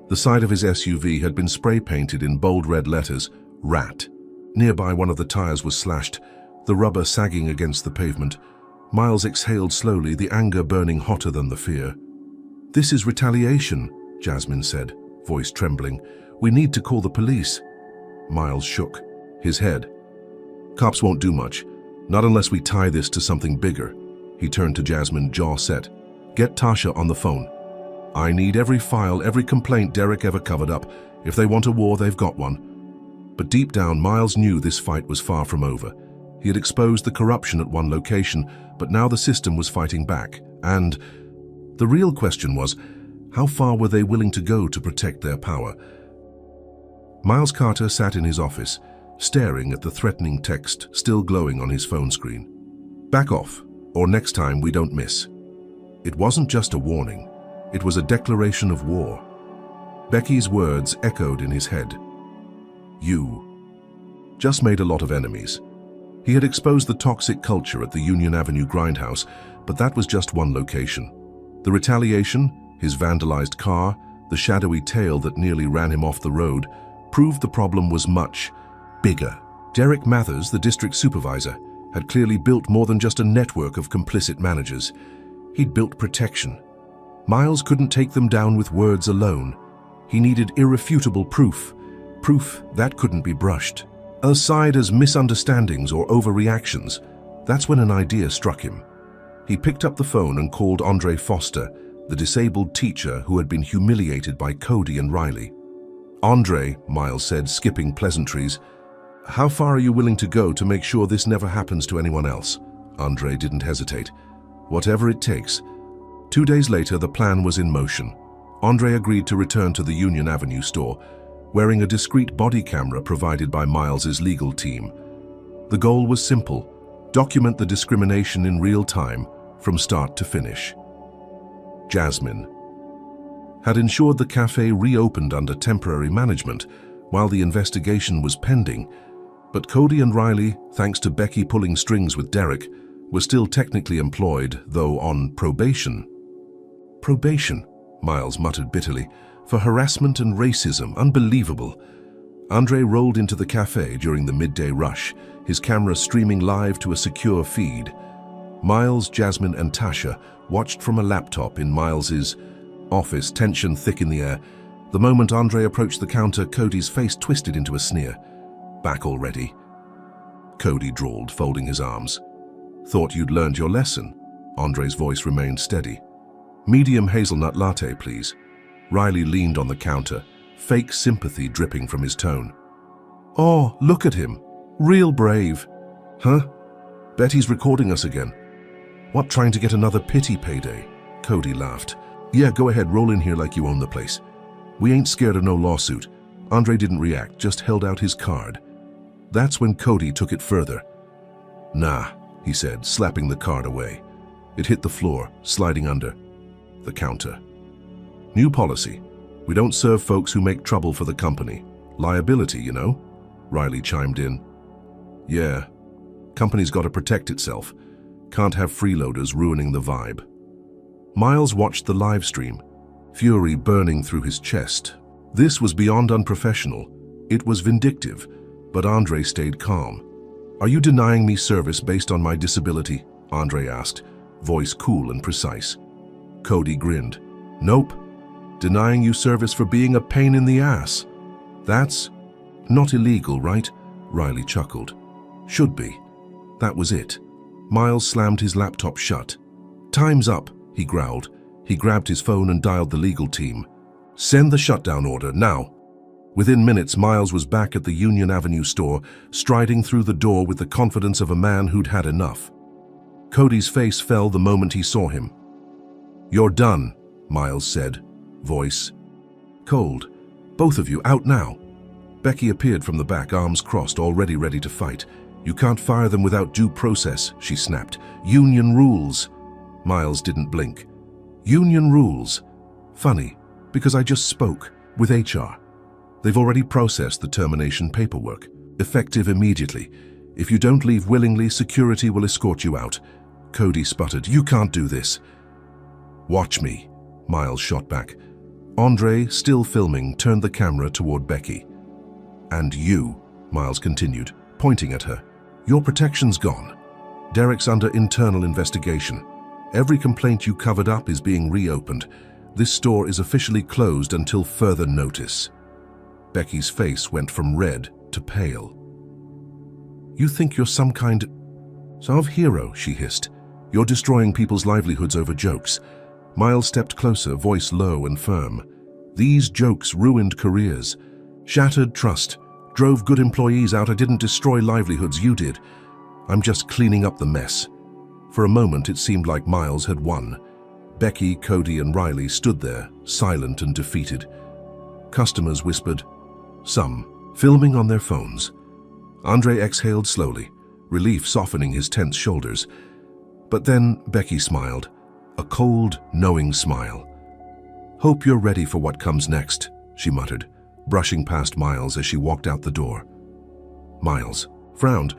S1: The side of his SUV had been spray-painted in bold red letters, "Rat." Nearby, one of the tires was slashed, the rubber sagging against the pavement. Miles exhaled slowly, the anger burning hotter than the fear. "This is retaliation," Jasmine said, voice trembling. "We need to call the police." Miles shook his head. "Cops won't do much, not unless we tie this to something bigger." He turned to Jasmine, jaw set. "Get Tasha on the phone. I need every file, every complaint Derek ever covered up. If they want a war, they've got one." But deep down, Miles knew this fight was far from over. He had exposed the corruption at one location, but now the system was fighting back. And the real question was, how far were they willing to go to protect their power? Miles Carter sat in his office, staring at the threatening text still glowing on his phone screen. "Back off, or next time we don't miss." It wasn't just a warning. It was a declaration of war. Becky's words echoed in his head. "You just made a lot of enemies." He had exposed the toxic culture at the Union Avenue grindhouse, but that was just one location. The retaliation, his vandalized car, the shadowy tail that nearly ran him off the road, proved the problem was much bigger. Derek Mathers, the district supervisor, had clearly built more than just a network of complicit managers. He'd built protection. Miles couldn't take them down with words alone. He needed irrefutable proof that couldn't be brushed aside as misunderstandings or overreactions. That's when an idea struck him. He picked up the phone and called Andre Foster, the disabled teacher who had been humiliated by Cody and Riley. "Andre," Miles said, skipping pleasantries, "how far are you willing to go to make sure this never happens to anyone else?" Andre didn't hesitate. "Whatever it takes." 2 days later, the plan was in motion. Andre agreed to return to the Union Avenue store, wearing a discreet body camera provided by Miles's legal team. The goal was simple: document the discrimination in real time, from start to finish. Jasmine had ensured the cafe reopened under temporary management while the investigation was pending, but Cody and Riley, thanks to Becky pulling strings with Derek, were still technically employed, though on probation. "Probation," Miles muttered bitterly, "for harassment and racism. Unbelievable." Andre rolled into the cafe during the midday rush, his camera streaming live to a secure feed. Miles, Jasmine, and Tasha watched from a laptop in Miles's office, tension thick in the air. The moment Andre approached the counter, Cody's face twisted into a sneer. "Back already?" Cody drawled, folding his arms. "Thought you'd learned your lesson." Andre's voice remained steady. "Medium hazelnut latte, please." Riley leaned on the counter, fake sympathy dripping from his tone. "Oh, look at him. Real brave." "Huh? Bet he's recording us again." "What, trying to get another pity payday?" Cody laughed. Yeah, go ahead, roll in here like you own the place. We ain't scared of no lawsuit. Andre didn't react, just held out his card. That's when Cody took it further. Nah, he said, slapping the card away. It hit the floor, sliding under the counter. New policy. We don't serve folks who make trouble for the company. Liability, you know? Riley chimed in. Yeah, company's got to protect itself. Can't have freeloaders ruining the vibe. Miles watched the live stream, fury burning through his chest. This was beyond unprofessional. It was vindictive, but Andre stayed calm. Are you denying me service based on my disability? Andre asked, voice cool and precise. Cody grinned. Nope. Denying you service for being a pain in the ass. That's not illegal, right? Riley chuckled. Should be. That was it. Miles slammed his laptop shut. Time's up, he growled. He grabbed his phone and dialed the legal team. Send the shutdown order, now. Within minutes, Miles was back at the Union Avenue store, striding through the door with the confidence of a man who'd had enough. Cody's face fell the moment he saw him. You're done, Miles said, voice cold. Both of you, out now. Becky appeared from the back, arms crossed, already ready to fight. You can't fire them without due process, she snapped. Union rules. Miles didn't blink. Union rules. Funny, because I just spoke with HR. They've already processed the termination paperwork, effective immediately. If you don't leave willingly, security will escort you out. Cody sputtered. You can't do this. Watch me, Miles shot back. Andre, still filming, turned the camera toward Becky. And you, Miles continued, pointing at her. Your protection's gone. Derek's under internal investigation. Every complaint you covered up is being reopened. This store is officially closed until further notice. Becky's face went from red to pale. You think you're some kind of hero, she hissed. You're destroying people's livelihoods over jokes. Miles stepped closer, voice low and firm. These jokes ruined careers, shattered trust, drove good employees out. I didn't destroy livelihoods, you did. I'm just cleaning up the mess. For a moment, it seemed like Miles had won. Becky, Cody, and Riley stood there, silent and defeated. Customers whispered, some filming on their phones. Andre exhaled slowly, relief softening his tense shoulders. But then Becky smiled, a cold, knowing smile. Hope you're ready for what comes next, she muttered, brushing past Miles as she walked out the door. Miles frowned.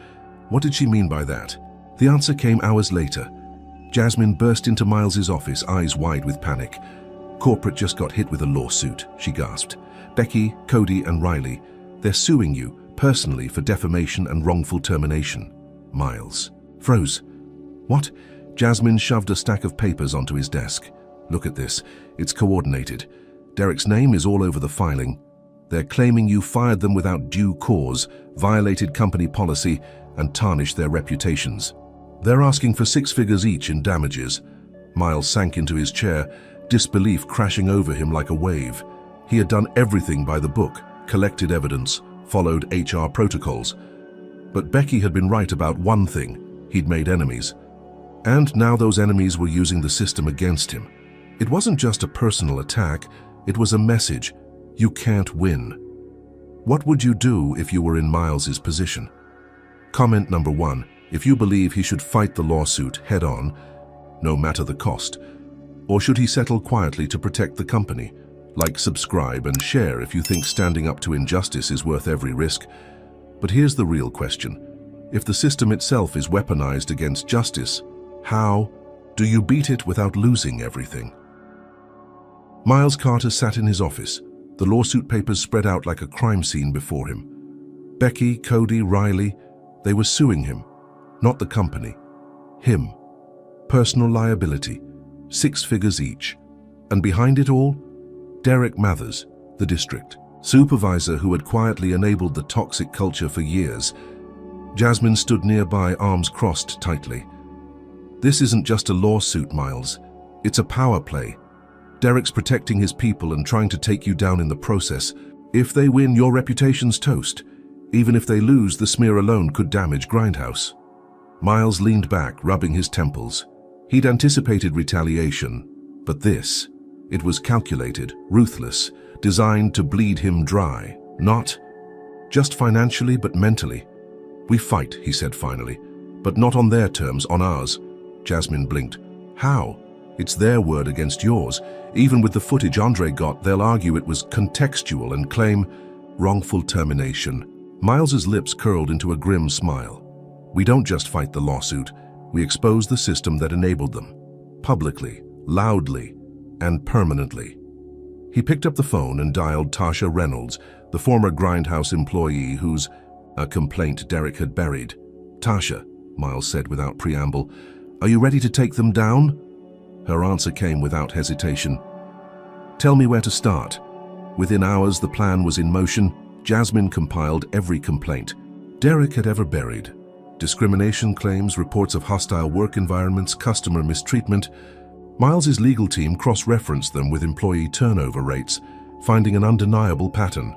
S1: What did she mean by that? The answer came hours later. Jasmine burst into Miles's office, eyes wide with panic. Corporate just got hit with a lawsuit, she gasped. Becky, Cody, and Riley, they're suing you personally for defamation and wrongful termination. Miles froze. What? Jasmine shoved a stack of papers onto his desk. Look at this. It's coordinated. Derek's name is all over the filing. They're claiming you fired them without due cause, violated company policy, and tarnished their reputations. They're asking for 6 figures each in damages. Miles sank into his chair, disbelief crashing over him like a wave. He had done everything by the book, collected evidence, followed HR protocols. But Becky had been right about one thing. He'd made enemies. And now those enemies were using the system against him. It wasn't just a personal attack, it was a message. You can't win. What would you do if you were in Miles's position? Comment number 1. If you believe he should fight the lawsuit head-on, no matter the cost, or should he settle quietly to protect the company? Like, subscribe, and share if you think standing up to injustice is worth every risk. But here's the real question. If the system itself is weaponized against justice, how do you beat it without losing everything? Miles Carter sat in his office, the lawsuit papers spread out like a crime scene before him. Becky, Cody, Riley, they were suing him, not the company. Him. Personal liability, 6 figures each. And behind it all, Derek Mathers, the district supervisor who had quietly enabled the toxic culture for years. Jasmine stood nearby, arms crossed tightly. This isn't just a lawsuit, Miles. It's a power play. Derek's protecting his people and trying to take you down in the process. If they win, your reputation's toast. Even if they lose, the smear alone could damage Grindhouse. Miles leaned back, rubbing his temples. He'd anticipated retaliation, but this, It was calculated, ruthless, designed to bleed him dry. Not just financially, but mentally. "We fight," he said finally, "but not on their terms, on ours." Jasmine blinked. "How? It's their word against yours. Even with the footage Andre got, they'll argue it was contextual and claim wrongful termination." Miles's lips curled into a grim smile. "We don't just fight the lawsuit. We expose the system that enabled them. Publicly, loudly, and permanently." He picked up the phone and dialed Tasha Reynolds, the former Grindhouse employee whose complaint Derek had buried. "Tasha," Miles said without preamble, "are you ready to take them down?" Her answer came without hesitation. "Tell me where to start." Within hours, the plan was in motion. Jasmine compiled every complaint Derek had ever buried. Discrimination claims, reports of hostile work environments, customer mistreatment. Miles's legal team cross-referenced them with employee turnover rates, finding an undeniable pattern.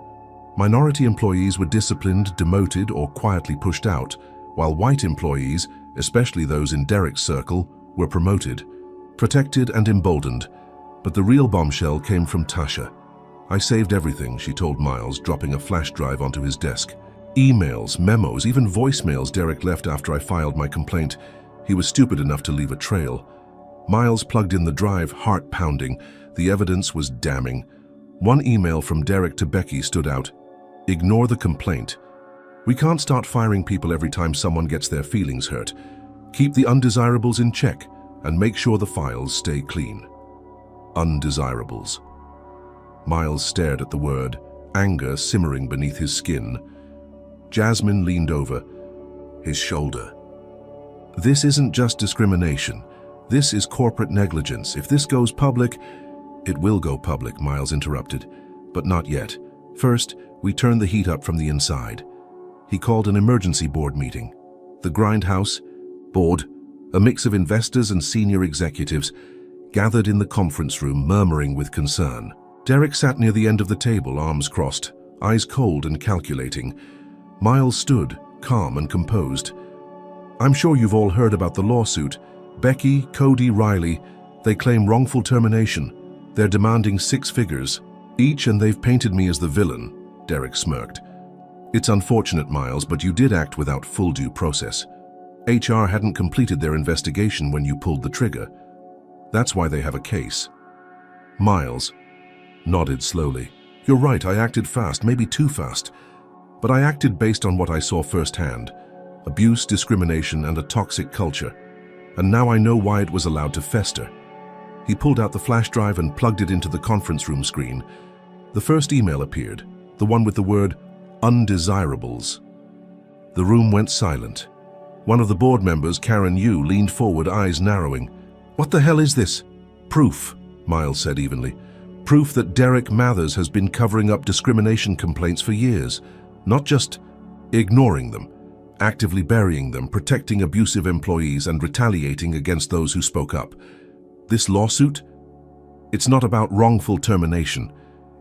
S1: Minority employees were disciplined, demoted, or quietly pushed out, while white employees, especially those in Derek's circle, were promoted, protected and emboldened. But the real bombshell came from Tasha. "I saved everything," she told Miles, dropping a flash drive onto his desk. "Emails, memos, even voicemails Derek left after I filed my complaint. He was stupid enough to leave a trail." Miles plugged in the drive, heart pounding. The evidence was damning. One email from Derek to Becky stood out. "Ignore the complaint. We can't start firing people every time someone gets their feelings hurt. Keep the undesirables in check and make sure the files stay clean." Undesirables. Miles stared at the word, anger simmering beneath his skin. Jasmine leaned over his shoulder. "This isn't just discrimination. This is corporate negligence. If this goes public—" "It will go public," Miles interrupted. "But not yet. First, we turn the heat up from the inside." He called an emergency board meeting. The Grindhouse board, a mix of investors and senior executives, gathered in the conference room, murmuring with concern. Derek sat near the end of the table, arms crossed, eyes cold and calculating. Miles stood, calm and composed. "I'm sure you've all heard about the lawsuit. Becky, Cody, Riley, they claim wrongful termination. They're demanding 6 figures each, and they've painted me as the villain," Derek smirked. "It's unfortunate, Miles, but you did act without full due process. HR hadn't completed their investigation when you pulled the trigger. That's why they have a case." Miles nodded slowly. "You're right, I acted fast, maybe too fast. But I acted based on what I saw firsthand. Abuse, discrimination, and a toxic culture. And now I know why it was allowed to fester." He pulled out the flash drive and plugged it into the conference room screen. The first email appeared, the one with the word undesirables. The room went silent. One of the board members, Karen Yu, leaned forward, eyes narrowing. "What the hell is this?" "Proof," Miles said evenly. "Proof that Derek Mathers has been covering up discrimination complaints for years. Not just ignoring them, actively burying them, protecting abusive employees and retaliating against those who spoke up. This lawsuit? It's not about wrongful termination.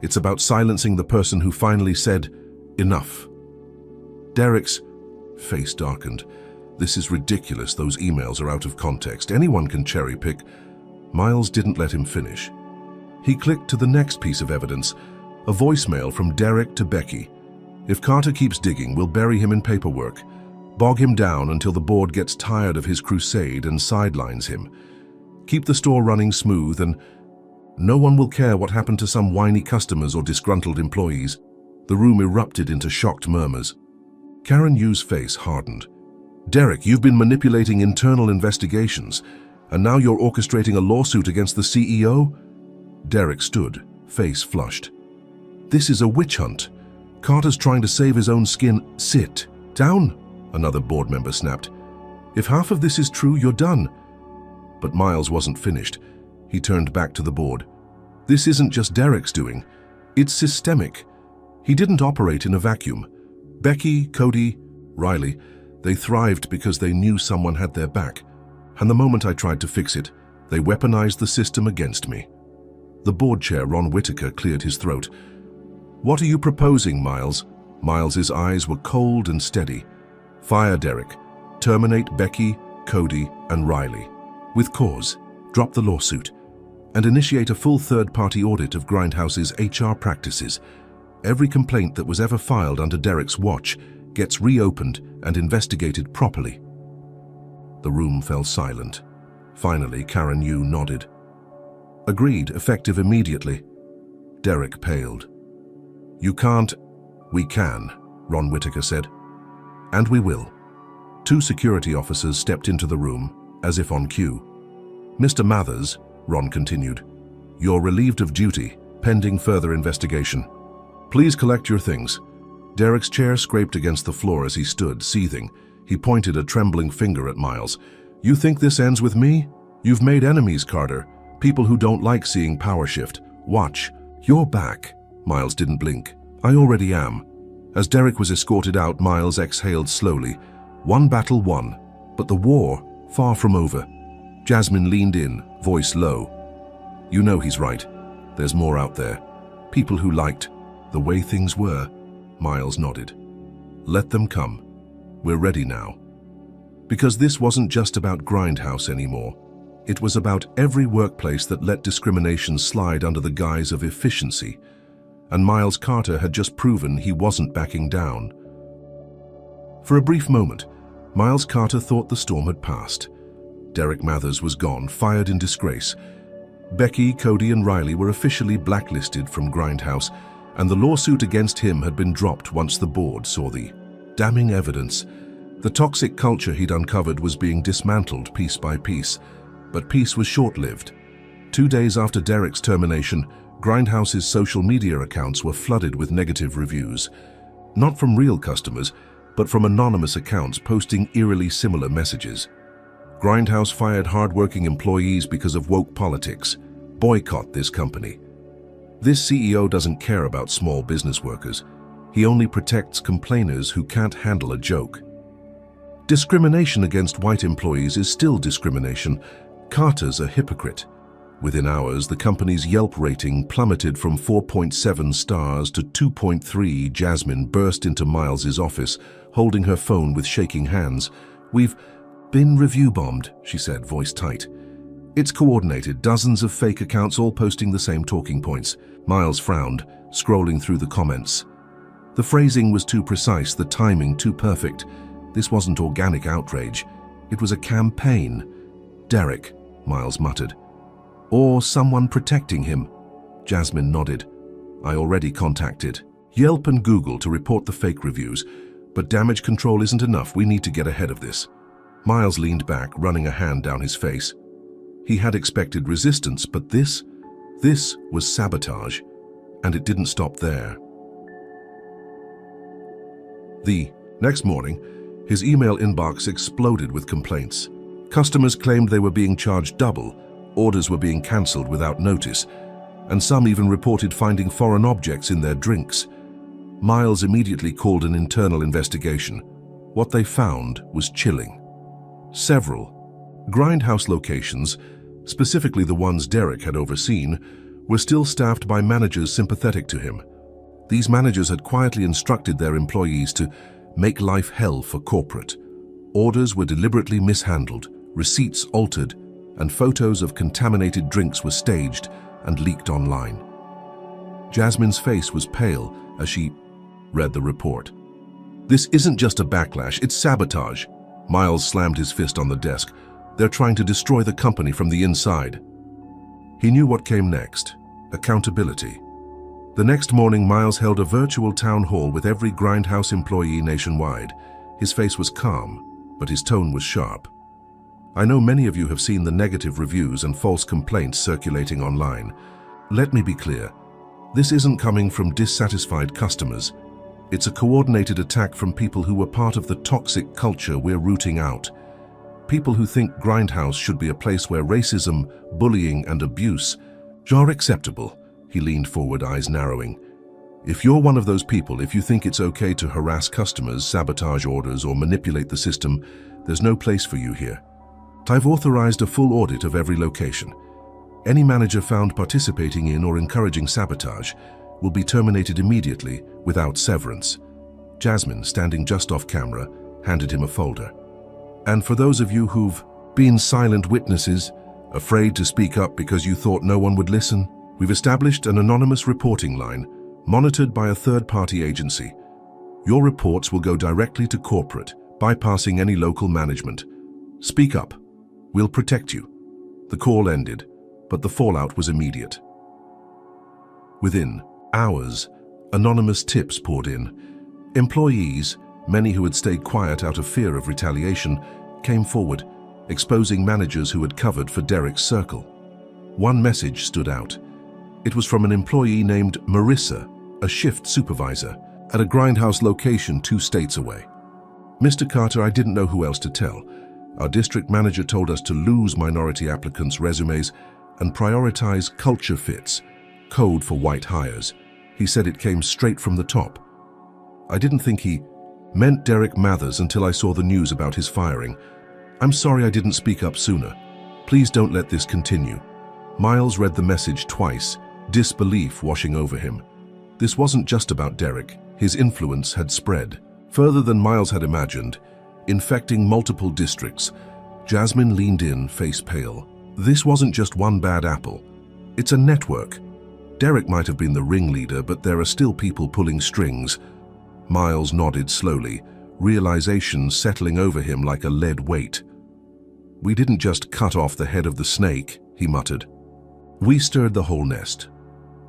S1: It's about silencing the person who finally said, 'Enough.'" Derek's face darkened. "This is ridiculous. Those emails are out of context. Anyone can cherry pick." Miles didn't let him finish. He clicked to the next piece of evidence, a voicemail from Derek to Becky. "If Carter keeps digging, we'll bury him in paperwork. Bog him down until the board gets tired of his crusade and sidelines him. Keep the store running smooth, and no one will care what happened to some whiny customers or disgruntled employees." The room erupted into shocked murmurs. Karen Yu's face hardened. "Derek, you've been manipulating internal investigations, and now you're orchestrating a lawsuit against the CEO?" Derek stood, face flushed. "This is a witch hunt. Carter's trying to save his own skin." "Sit down," another board member snapped. "If half of this is true, you're done." But Miles wasn't finished. He turned back to the board. "This isn't just Derek's doing. It's systemic. He didn't operate in a vacuum. Becky, Cody, Riley, they thrived because they knew someone had their back. And the moment I tried to fix it, they weaponized the system against me." The board chair, Ron Whitaker, cleared his throat. "What are you proposing, Miles?" Miles's eyes were cold and steady. "Fire Derek. Terminate Becky, Cody, and Riley. With cause. Drop the lawsuit. and initiate a full third-party audit of Grindhouse's HR practices. Every complaint that was ever filed under Derek's watch gets reopened and investigated properly." The room fell silent. Finally, Karen Yu nodded. "Agreed, effective immediately." Derek paled. "You can't—" "We can," Ron Whitaker said. "And we will." Two security officers stepped into the room, as if on cue. "Mr. Mathers," Ron continued, "you're relieved of duty, pending further investigation. Please collect your things." Derek's chair scraped against the floor as he stood, seething. He pointed a trembling finger at Miles. "You think this ends with me? You've made enemies, Carter. People who don't like seeing power shift. Watch. You're back." Miles didn't blink. "I already am." As Derek was escorted out, Miles exhaled slowly. One battle won, but the war far from over. Jasmine leaned in, voice low. "You know he's right. There's more out there. People who liked the way things were." Miles nodded. "Let them come. We're ready now." Because this wasn't just about Grindhouse anymore. It was about every workplace that let discrimination slide under the guise of efficiency. And Miles Carter had just proven he wasn't backing down. For a brief moment, Miles Carter thought the storm had passed. Derek Mathers was gone, fired in disgrace. Becky, Cody, and Riley were officially blacklisted from Grindhouse, and the lawsuit against him had been dropped once the board saw the damning evidence. The toxic culture he'd uncovered was being dismantled piece by piece, but peace was short-lived. 2 days after Derek's termination, Grindhouse's social media accounts were flooded with negative reviews. Not from real customers, but from anonymous accounts posting eerily similar messages. Grindhouse fired hard-working employees because of woke politics. Boycott this company. This CEO doesn't care about small business workers. He only protects complainers who can't handle a joke. Discrimination against white employees is still discrimination. Carter's a hypocrite. Within hours, the company's Yelp rating plummeted from 4.7 stars to 2.3. Jasmine burst into Miles's office, holding her phone with shaking hands. "We've been review bombed," she said, voice tight. "It's coordinated, dozens of fake accounts all posting the same talking points." Miles frowned, scrolling through the comments. The phrasing was too precise, the timing too perfect. This wasn't organic outrage. It was a campaign. "Derek," Miles muttered. "Or someone protecting him." Jasmine nodded. "I already contacted Yelp and Google to report the fake reviews, but damage control isn't enough. We need to get ahead of this." Miles leaned back, running a hand down his face. He had expected resistance, but this was sabotage, and it didn't stop there. The next morning, his email inbox exploded with complaints. Customers claimed they were being charged double, orders were being cancelled without notice, and some even reported finding foreign objects in their drinks. Miles immediately called an internal investigation. What they found was chilling. Several Grindhouse locations, specifically the ones Derek had overseen, were still staffed by managers sympathetic to him. These managers had quietly instructed their employees to make life hell for corporate. Orders were deliberately mishandled, receipts altered, and photos of contaminated drinks were staged and leaked online. Jasmine's face was pale as she read the report. "This isn't just a backlash, it's sabotage." Miles slammed his fist on the desk. "They're trying to destroy the company from the inside." He knew what came next: accountability. The next morning, Miles held a virtual town hall with every Grindhouse employee nationwide. His face was calm, but his tone was sharp. "I know many of you have seen the negative reviews and false complaints circulating online. Let me be clear. This isn't coming from dissatisfied customers. It's a coordinated attack from people who were part of the toxic culture we're rooting out. People who think Grindhouse should be a place where racism, bullying, and abuse are acceptable." He leaned forward, eyes narrowing. "If you're one of those people, if you think it's okay to harass customers, sabotage orders, or manipulate the system, there's no place for you here. I've authorized a full audit of every location. Any manager found participating in or encouraging sabotage will be terminated immediately without severance." Jasmine, standing just off camera, handed him a folder. "And for those of you who've been silent witnesses, Afraid to speak up because you thought no one would listen? We've established an anonymous reporting line, monitored by a third-party agency. Your reports will go directly to corporate, bypassing any local management. Speak up. We'll protect you. The call ended, but the fallout was immediate. Within hours, anonymous tips poured in. Employees, many who had stayed quiet out of fear of retaliation, came forward, exposing managers who had covered for Derek's circle. One message stood out. It was from an employee named Marissa, a shift supervisor, at a grindhouse location 2 states away. Mr. Carter, I didn't know who else to tell. Our district manager told us to lose minority applicants' resumes and prioritize culture fits, code for white hires. He said it came straight from the top. I didn't think he meant Derek Mathers until I saw the news about his firing. I'm sorry I didn't speak up sooner. Please don't let this continue. Miles read the message twice, disbelief washing over him. This wasn't just about Derek. His influence had spread, further than Miles had imagined, infecting multiple districts. Jasmine leaned in, face pale. This wasn't just one bad apple. It's a network. Derek might have been the ringleader, but there are still people pulling strings. Miles nodded slowly, realization settling over him like a lead weight. We didn't just cut off the head of the snake, he muttered. We stirred the whole nest.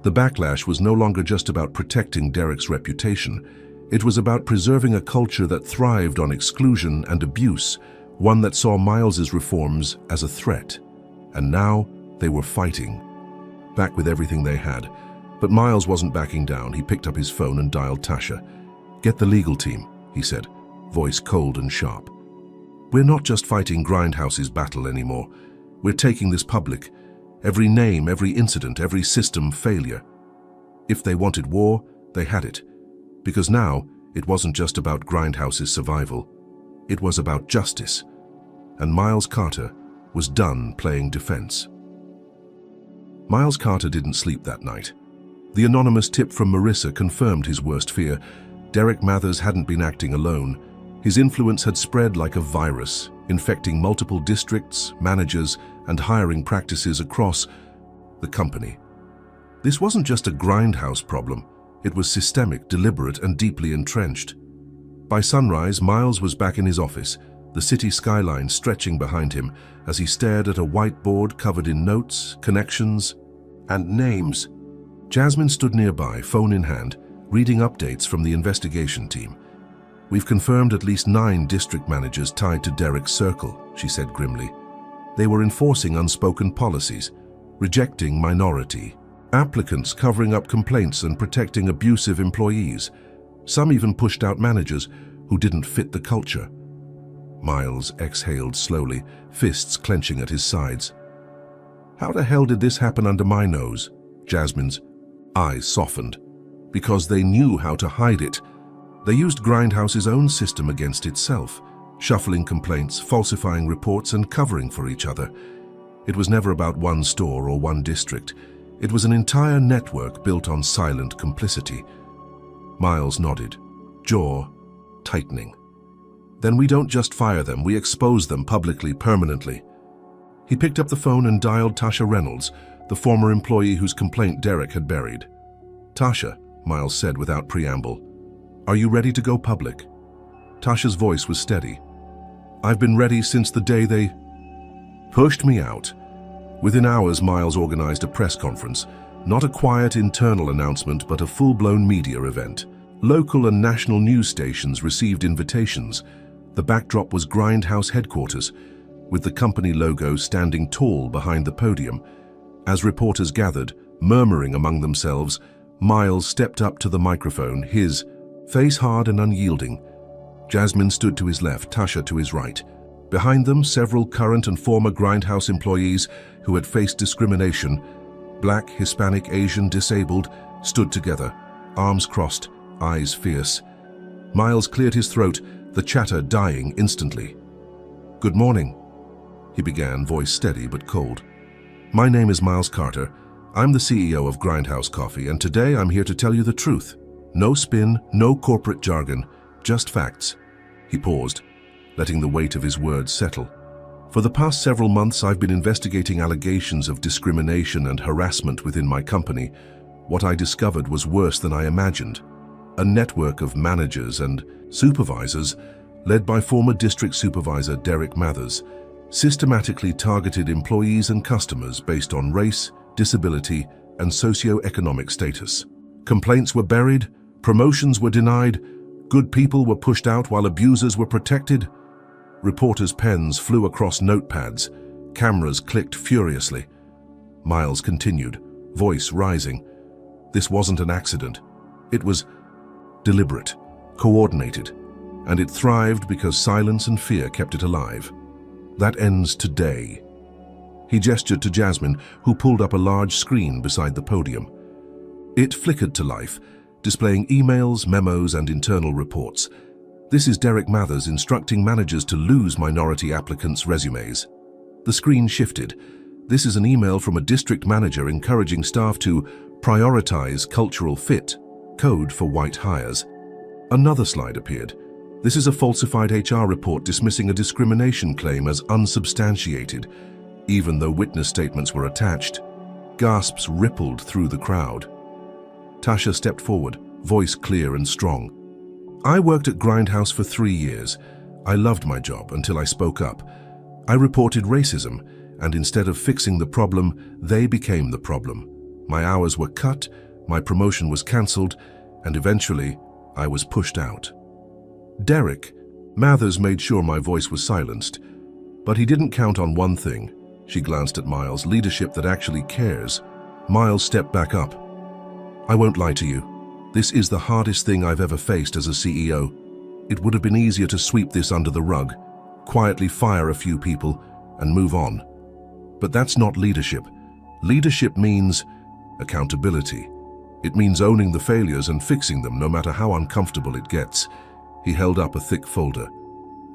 S1: The backlash was no longer just about protecting Derek's reputation. It was about preserving a culture that thrived on exclusion and abuse, one that saw Miles's reforms as a threat. And now they were fighting, back with everything they had. But Miles wasn't backing down. He picked up his phone and dialed Tasha. Get the legal team, he said, voice cold and sharp. We're not just fighting Grindhouse's battle anymore. We're taking this public. Every name, every incident, every system failure. If they wanted war, they had it. Because now, it wasn't just about Grindhouse's survival. It was about justice. And Miles Carter was done playing defense. Miles Carter didn't sleep that night. The anonymous tip from Marissa confirmed his worst fear. Derek Mathers hadn't been acting alone. His influence had spread like a virus, infecting multiple districts, managers, and hiring practices across the company. This wasn't just a grindhouse problem. It was systemic, deliberate, and deeply entrenched. By sunrise, Miles was back in his office, the city skyline stretching behind him as he stared at a whiteboard covered in notes, connections, and names. Jasmine stood nearby, phone in hand, reading updates from the investigation team. We've confirmed at least 9 district managers tied to Derek's circle, she said grimly. They were enforcing unspoken policies, rejecting minority applicants, covering up complaints and protecting abusive employees. Some even pushed out managers who didn't fit the culture. Miles exhaled slowly, fists clenching at his sides. How the hell did this happen under my nose? Jasmine's eyes softened. Because they knew how to hide it. They used Grindhouse's own system against itself, shuffling complaints, falsifying reports, and covering for each other. It was never about one store or one district. It was an entire network built on silent complicity. Miles nodded, jaw tightening. Then we don't just fire them, we expose them publicly, permanently. He picked up the phone and dialed Tasha Reynolds, the former employee whose complaint Derek had buried. Tasha, Miles said without preamble, are you ready to go public? Tasha's voice was steady. I've been ready since the day they pushed me out. Within hours, Miles organized a press conference, not a quiet internal announcement, but a full-blown media event. Local and national news stations received invitations. The backdrop was Grindhouse headquarters, with the company logo standing tall behind the podium. As reporters gathered, murmuring among themselves, Miles stepped up to the microphone, his face hard and unyielding. Jasmine stood to his left, Tasha to his right. Behind them, several current and former Grindhouse employees who had faced discrimination, Black, Hispanic, Asian, disabled, stood together, arms crossed, eyes fierce. Miles cleared his throat, the chatter dying instantly. Good morning, he began, voice steady but cold. My name is Miles Carter. I'm the CEO of Grindhouse Coffee, and today I'm here to tell you the truth. No spin, no corporate jargon, just facts. He paused, letting the weight of his words settle. For the past several months, I've been investigating allegations of discrimination and harassment within my company. What I discovered was worse than I imagined. A network of managers and supervisors, led by former district supervisor Derek Mathers, systematically targeted employees and customers based on race, disability, and socio-economic status. Complaints were buried, promotions were denied, good people were pushed out while abusers were protected. Reporters' pens flew across notepads, cameras clicked furiously. Miles continued, voice rising. This wasn't an accident. It was deliberate, coordinated, and it thrived because silence and fear kept it alive. That ends today. He gestured to Jasmine, who pulled up a large screen beside the podium. It flickered to life, displaying emails, memos, and internal reports. This is Derek Mathers instructing managers to lose minority applicants' resumes. The screen shifted. This is an email from a district manager encouraging staff to prioritize cultural fit, code for white hires. Another slide appeared. This is a falsified HR report dismissing a discrimination claim as unsubstantiated, even though witness statements were attached. Gasps rippled through the crowd. Tasha stepped forward, voice clear and strong. I worked at Grindhouse for 3 years. I loved my job until I spoke up. I reported racism, and instead of fixing the problem, they became the problem. My hours were cut, my promotion was cancelled, and eventually, I was pushed out. Derek Mathers made sure my voice was silenced, but he didn't count on one thing. She glanced at Miles, leadership that actually cares. Miles stepped back up. I won't lie to you. This is the hardest thing I've ever faced as a CEO. It would have been easier to sweep this under the rug, quietly fire a few people, and move on. But that's not leadership. Leadership means accountability. It means owning the failures and fixing them no matter how uncomfortable it gets. He held up a thick folder.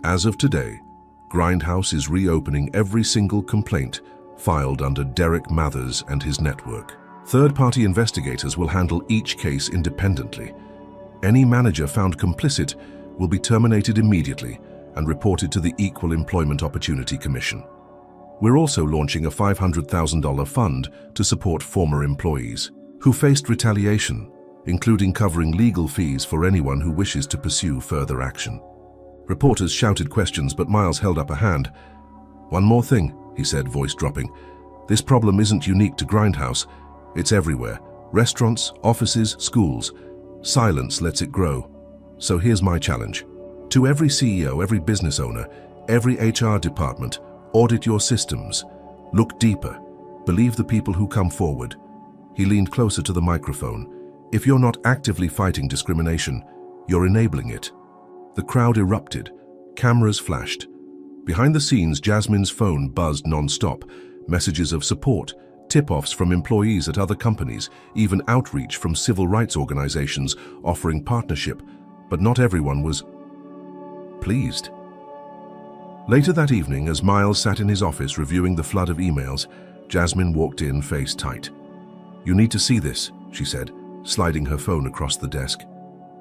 S1: As of today, Grindhouse is reopening every single complaint filed under Derek Mathers and his network. Third-party investigators will handle each case independently. Any manager found complicit will be terminated immediately and reported to the Equal Employment Opportunity Commission. We're also launching a $500,000 fund to support former employees who faced retaliation, including covering legal fees for anyone who wishes to pursue further action. Reporters shouted questions, but Miles held up a hand. One more thing, he said, voice dropping. This problem isn't unique to Grindhouse. It's everywhere. Restaurants, offices, schools. Silence lets it grow. So here's my challenge. To every CEO, every business owner, every HR department, audit your systems. Look deeper. Believe the people who come forward. He leaned closer to the microphone. If you're not actively fighting discrimination, you're enabling it. The crowd erupted. Cameras flashed. Behind the scenes, Jasmine's phone buzzed non-stop. Messages of support, tip-offs from employees at other companies, even outreach from civil rights organizations offering partnership, but not everyone was pleased. Later that evening, as Miles sat in his office reviewing the flood of emails, Jasmine walked in, face tight. You need to see this, she said, sliding her phone across the desk.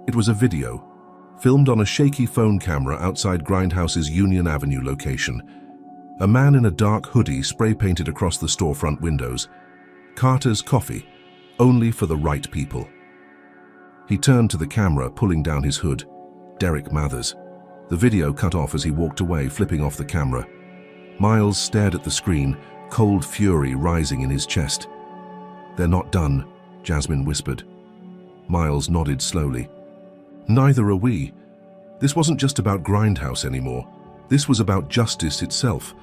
S1: It was a video, filmed on a shaky phone camera outside Grindhouse's Union Avenue location. A man in a dark hoodie spray-painted across the storefront windows. Carter's Coffee, only for the right people. He turned to the camera, pulling down his hood. Derek Mathers. The video cut off as he walked away, flipping off the camera. Miles stared at the screen, cold fury rising in his chest. They're not done, Jasmine whispered. Miles nodded slowly. Neither are we. This wasn't just about Grindhouse anymore. This was about justice itself.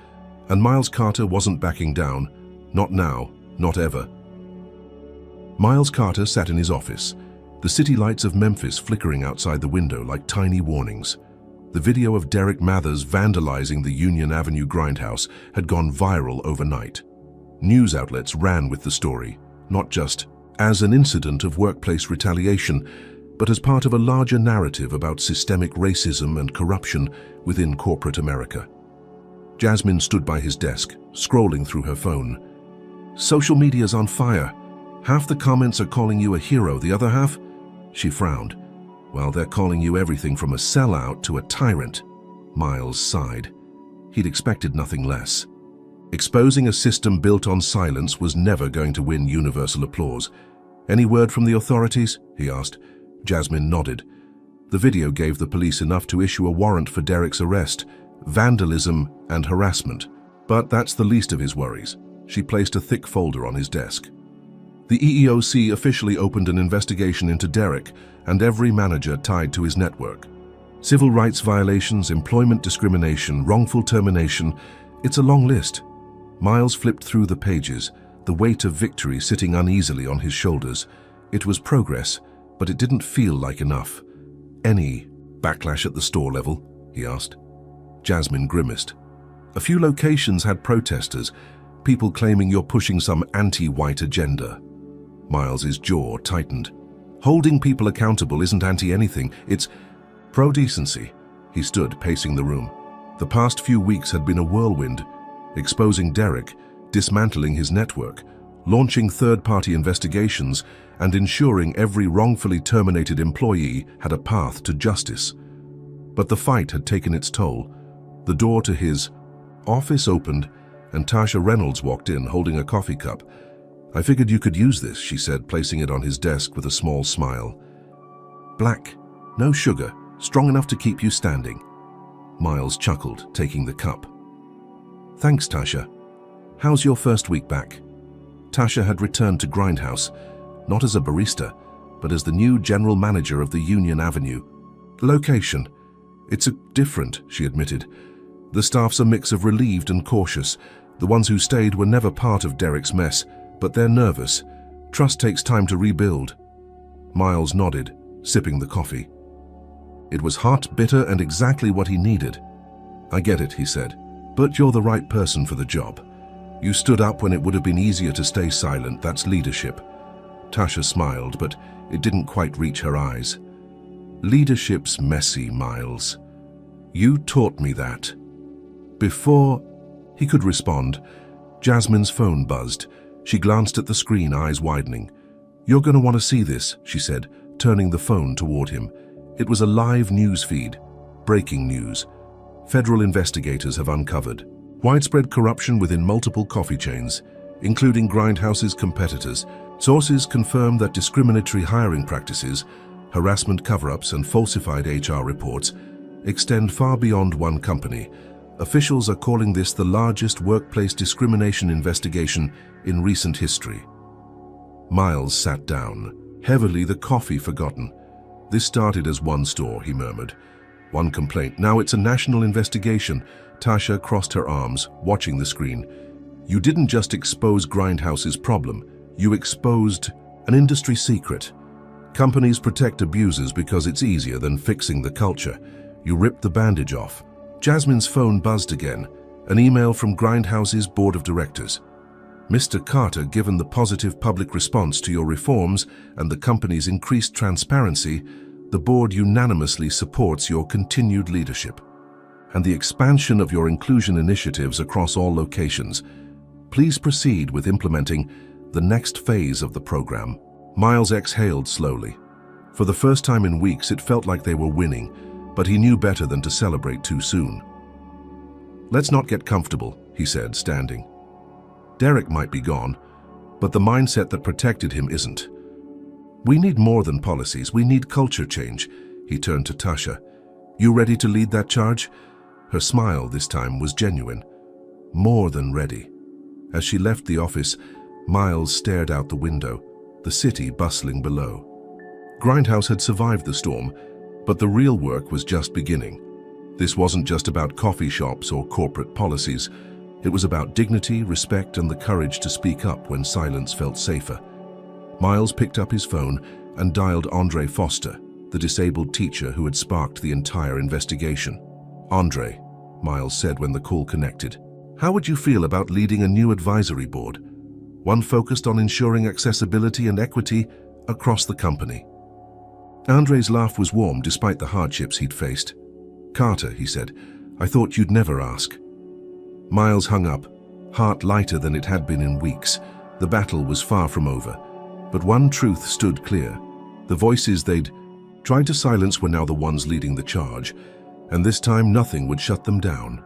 S1: And Miles Carter wasn't backing down. Not now, not ever. Miles Carter sat in his office, the city lights of Memphis flickering outside the window like tiny warnings. The video of Derek Mathers vandalizing the Union Avenue Grindhouse had gone viral overnight. News outlets ran with the story, not just as an incident of workplace retaliation, but as part of a larger narrative about systemic racism and corruption within corporate America. Jasmine stood by his desk, scrolling through her phone. Social media's on fire. Half the comments are calling you a hero, the other half? She frowned. Well, they're calling you everything from a sellout to a tyrant. Miles sighed. He'd expected nothing less. Exposing a system built on silence was never going to win universal applause. "Any word from the authorities?" he asked. Jasmine nodded. The video gave the police enough to issue a warrant for Derek's arrest, vandalism and harassment. But that's the least of his worries. She placed a thick folder on his desk. The EEOC officially opened an investigation into Derek and every manager tied to his network. Civil rights violations, employment discrimination, wrongful termination, it's a long list. Miles flipped through the pages, the weight of victory sitting uneasily on his shoulders. It was progress, but it didn't feel like enough. "Any backlash at the store level?" he asked. Jasmine grimaced. "A few locations had protesters, people claiming you're pushing some anti-white agenda." Miles's jaw tightened. "Holding people accountable isn't anti-anything, it's pro-decency." He stood, pacing the room. The past few weeks had been a whirlwind, exposing Derek, dismantling his network, launching third-party investigations, and ensuring every wrongfully terminated employee had a path to justice. But the fight had taken its toll. The door to his office opened, and Tasha Reynolds walked in, holding a coffee cup. "I figured you could use this," she said, placing it on his desk with a small smile. "Black, no sugar, strong enough to keep you standing." Miles chuckled, taking the cup. "Thanks, Tasha. How's your first week back?" Tasha had returned to Grindhouse, not as a barista, but as the new general manager of the Union Avenue. "Location. It's different," she admitted. "The staff's a mix of relieved and cautious. The ones who stayed were never part of Derek's mess, but they're nervous. Trust takes time to rebuild." Miles nodded, sipping the coffee. It was hot, bitter, and exactly what he needed. "I get it," he said, "but you're the right person for the job. You stood up when it would have been easier to stay silent. That's leadership." Tasha smiled, but it didn't quite reach her eyes. "Leadership's messy, Miles. You taught me that." Before he could respond, Jasmine's phone buzzed. She glanced at the screen, eyes widening. "You're going to want to see this," she said, turning the phone toward him. It was a live news feed. Breaking news. Federal investigators have uncovered widespread corruption within multiple coffee chains, including Grindhouse's competitors. Sources confirm that discriminatory hiring practices, harassment cover-ups, and falsified HR reports extend far beyond one company. Officials are calling this the largest workplace discrimination investigation in recent history. Miles sat down, heavily, the coffee forgotten. "This started as one store," he murmured. "One complaint. Now it's a national investigation." Tasha crossed her arms, watching the screen. "You didn't just expose Grindhouse's problem. You exposed an industry secret. Companies protect abusers because it's easier than fixing the culture. You ripped the bandage off." Jasmine's phone buzzed again, an email from Grindhouse's board of directors. "Mr. Carter, given the positive public response to your reforms and the company's increased transparency, the board unanimously supports your continued leadership and the expansion of your inclusion initiatives across all locations. Please proceed with implementing the next phase of the program." Miles exhaled slowly. For the first time in weeks, it felt like they were winning, but he knew better than to celebrate too soon. "Let's not get comfortable," he said, standing. "Derek might be gone, but the mindset that protected him isn't. We need more than policies, we need culture change." He turned to Tasha. "You ready to lead that charge?" Her smile this time was genuine. "More than ready." As she left the office, Miles stared out the window, the city bustling below. Grindhouse had survived the storm, but the real work was just beginning. This wasn't just about coffee shops or corporate policies. It was about dignity, respect, and the courage to speak up when silence felt safer. Miles picked up his phone and dialed Andre Foster, the disabled teacher who had sparked the entire investigation. "Andre," Miles said when the call connected, "how would you feel about leading a new advisory board? One focused on ensuring accessibility and equity across the company." Andre's laugh was warm despite the hardships he'd faced. "Carter," he said, "I thought you'd never ask." Miles hung up, heart lighter than it had been in weeks. The battle was far from over. But one truth stood clear. The voices they'd tried to silence were now the ones leading the charge, and this time nothing would shut them down.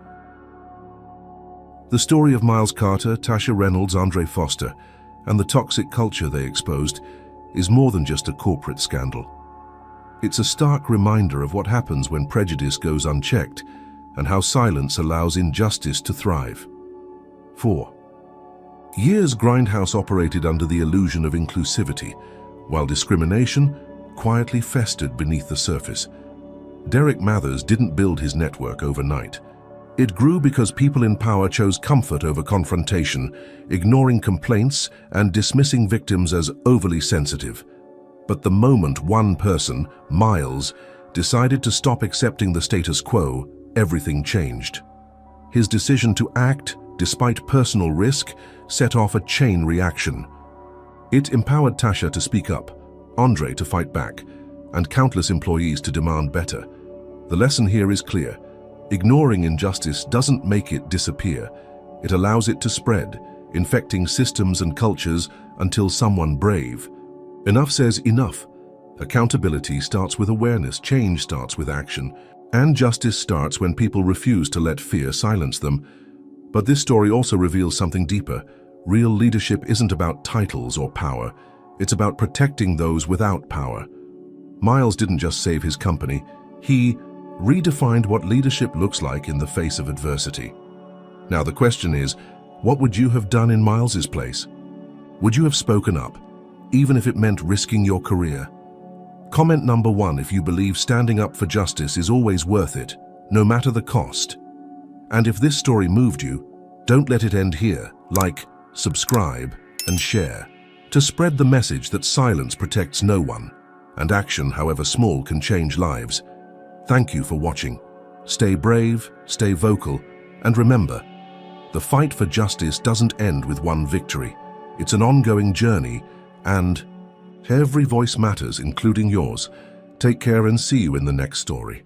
S1: The story of Miles Carter, Tasha Reynolds, Andre Foster, and the toxic culture they exposed is more than just a corporate scandal. It's a stark reminder of what happens when prejudice goes unchecked and how silence allows injustice to thrive. 4. Years Grindhouse operated under the illusion of inclusivity, while discrimination quietly festered beneath the surface. Derek Mathers didn't build his network overnight. It grew because people in power chose comfort over confrontation, ignoring complaints and dismissing victims as overly sensitive. But the moment one person, Miles, decided to stop accepting the status quo, everything changed. His decision to act, despite personal risk, set off a chain reaction. It empowered Tasha to speak up, Andre to fight back, and countless employees to demand better. The lesson here is clear. Ignoring injustice doesn't make it disappear. It allows it to spread, infecting systems and cultures until someone brave. Enough says enough. Accountability starts with awareness, change starts with action, and justice starts when people refuse to let fear silence them. But this story also reveals something deeper. Real leadership isn't about titles or power. It's about protecting those without power. Miles didn't just save his company. He redefined what leadership looks like in the face of adversity. Now the question is, what would you have done in Miles's place? Would you have spoken up, even if it meant risking your career? Comment number 1 if you believe standing up for justice is always worth it, no matter the cost. And if this story moved you, don't let it end here. Like, subscribe, and share to spread the message that silence protects no one, and action, however small, can change lives. Thank you for watching. Stay brave, stay vocal, and remember, the fight for justice doesn't end with one victory. It's an ongoing journey, and every voice matters, including yours. Take care and see you in the next story.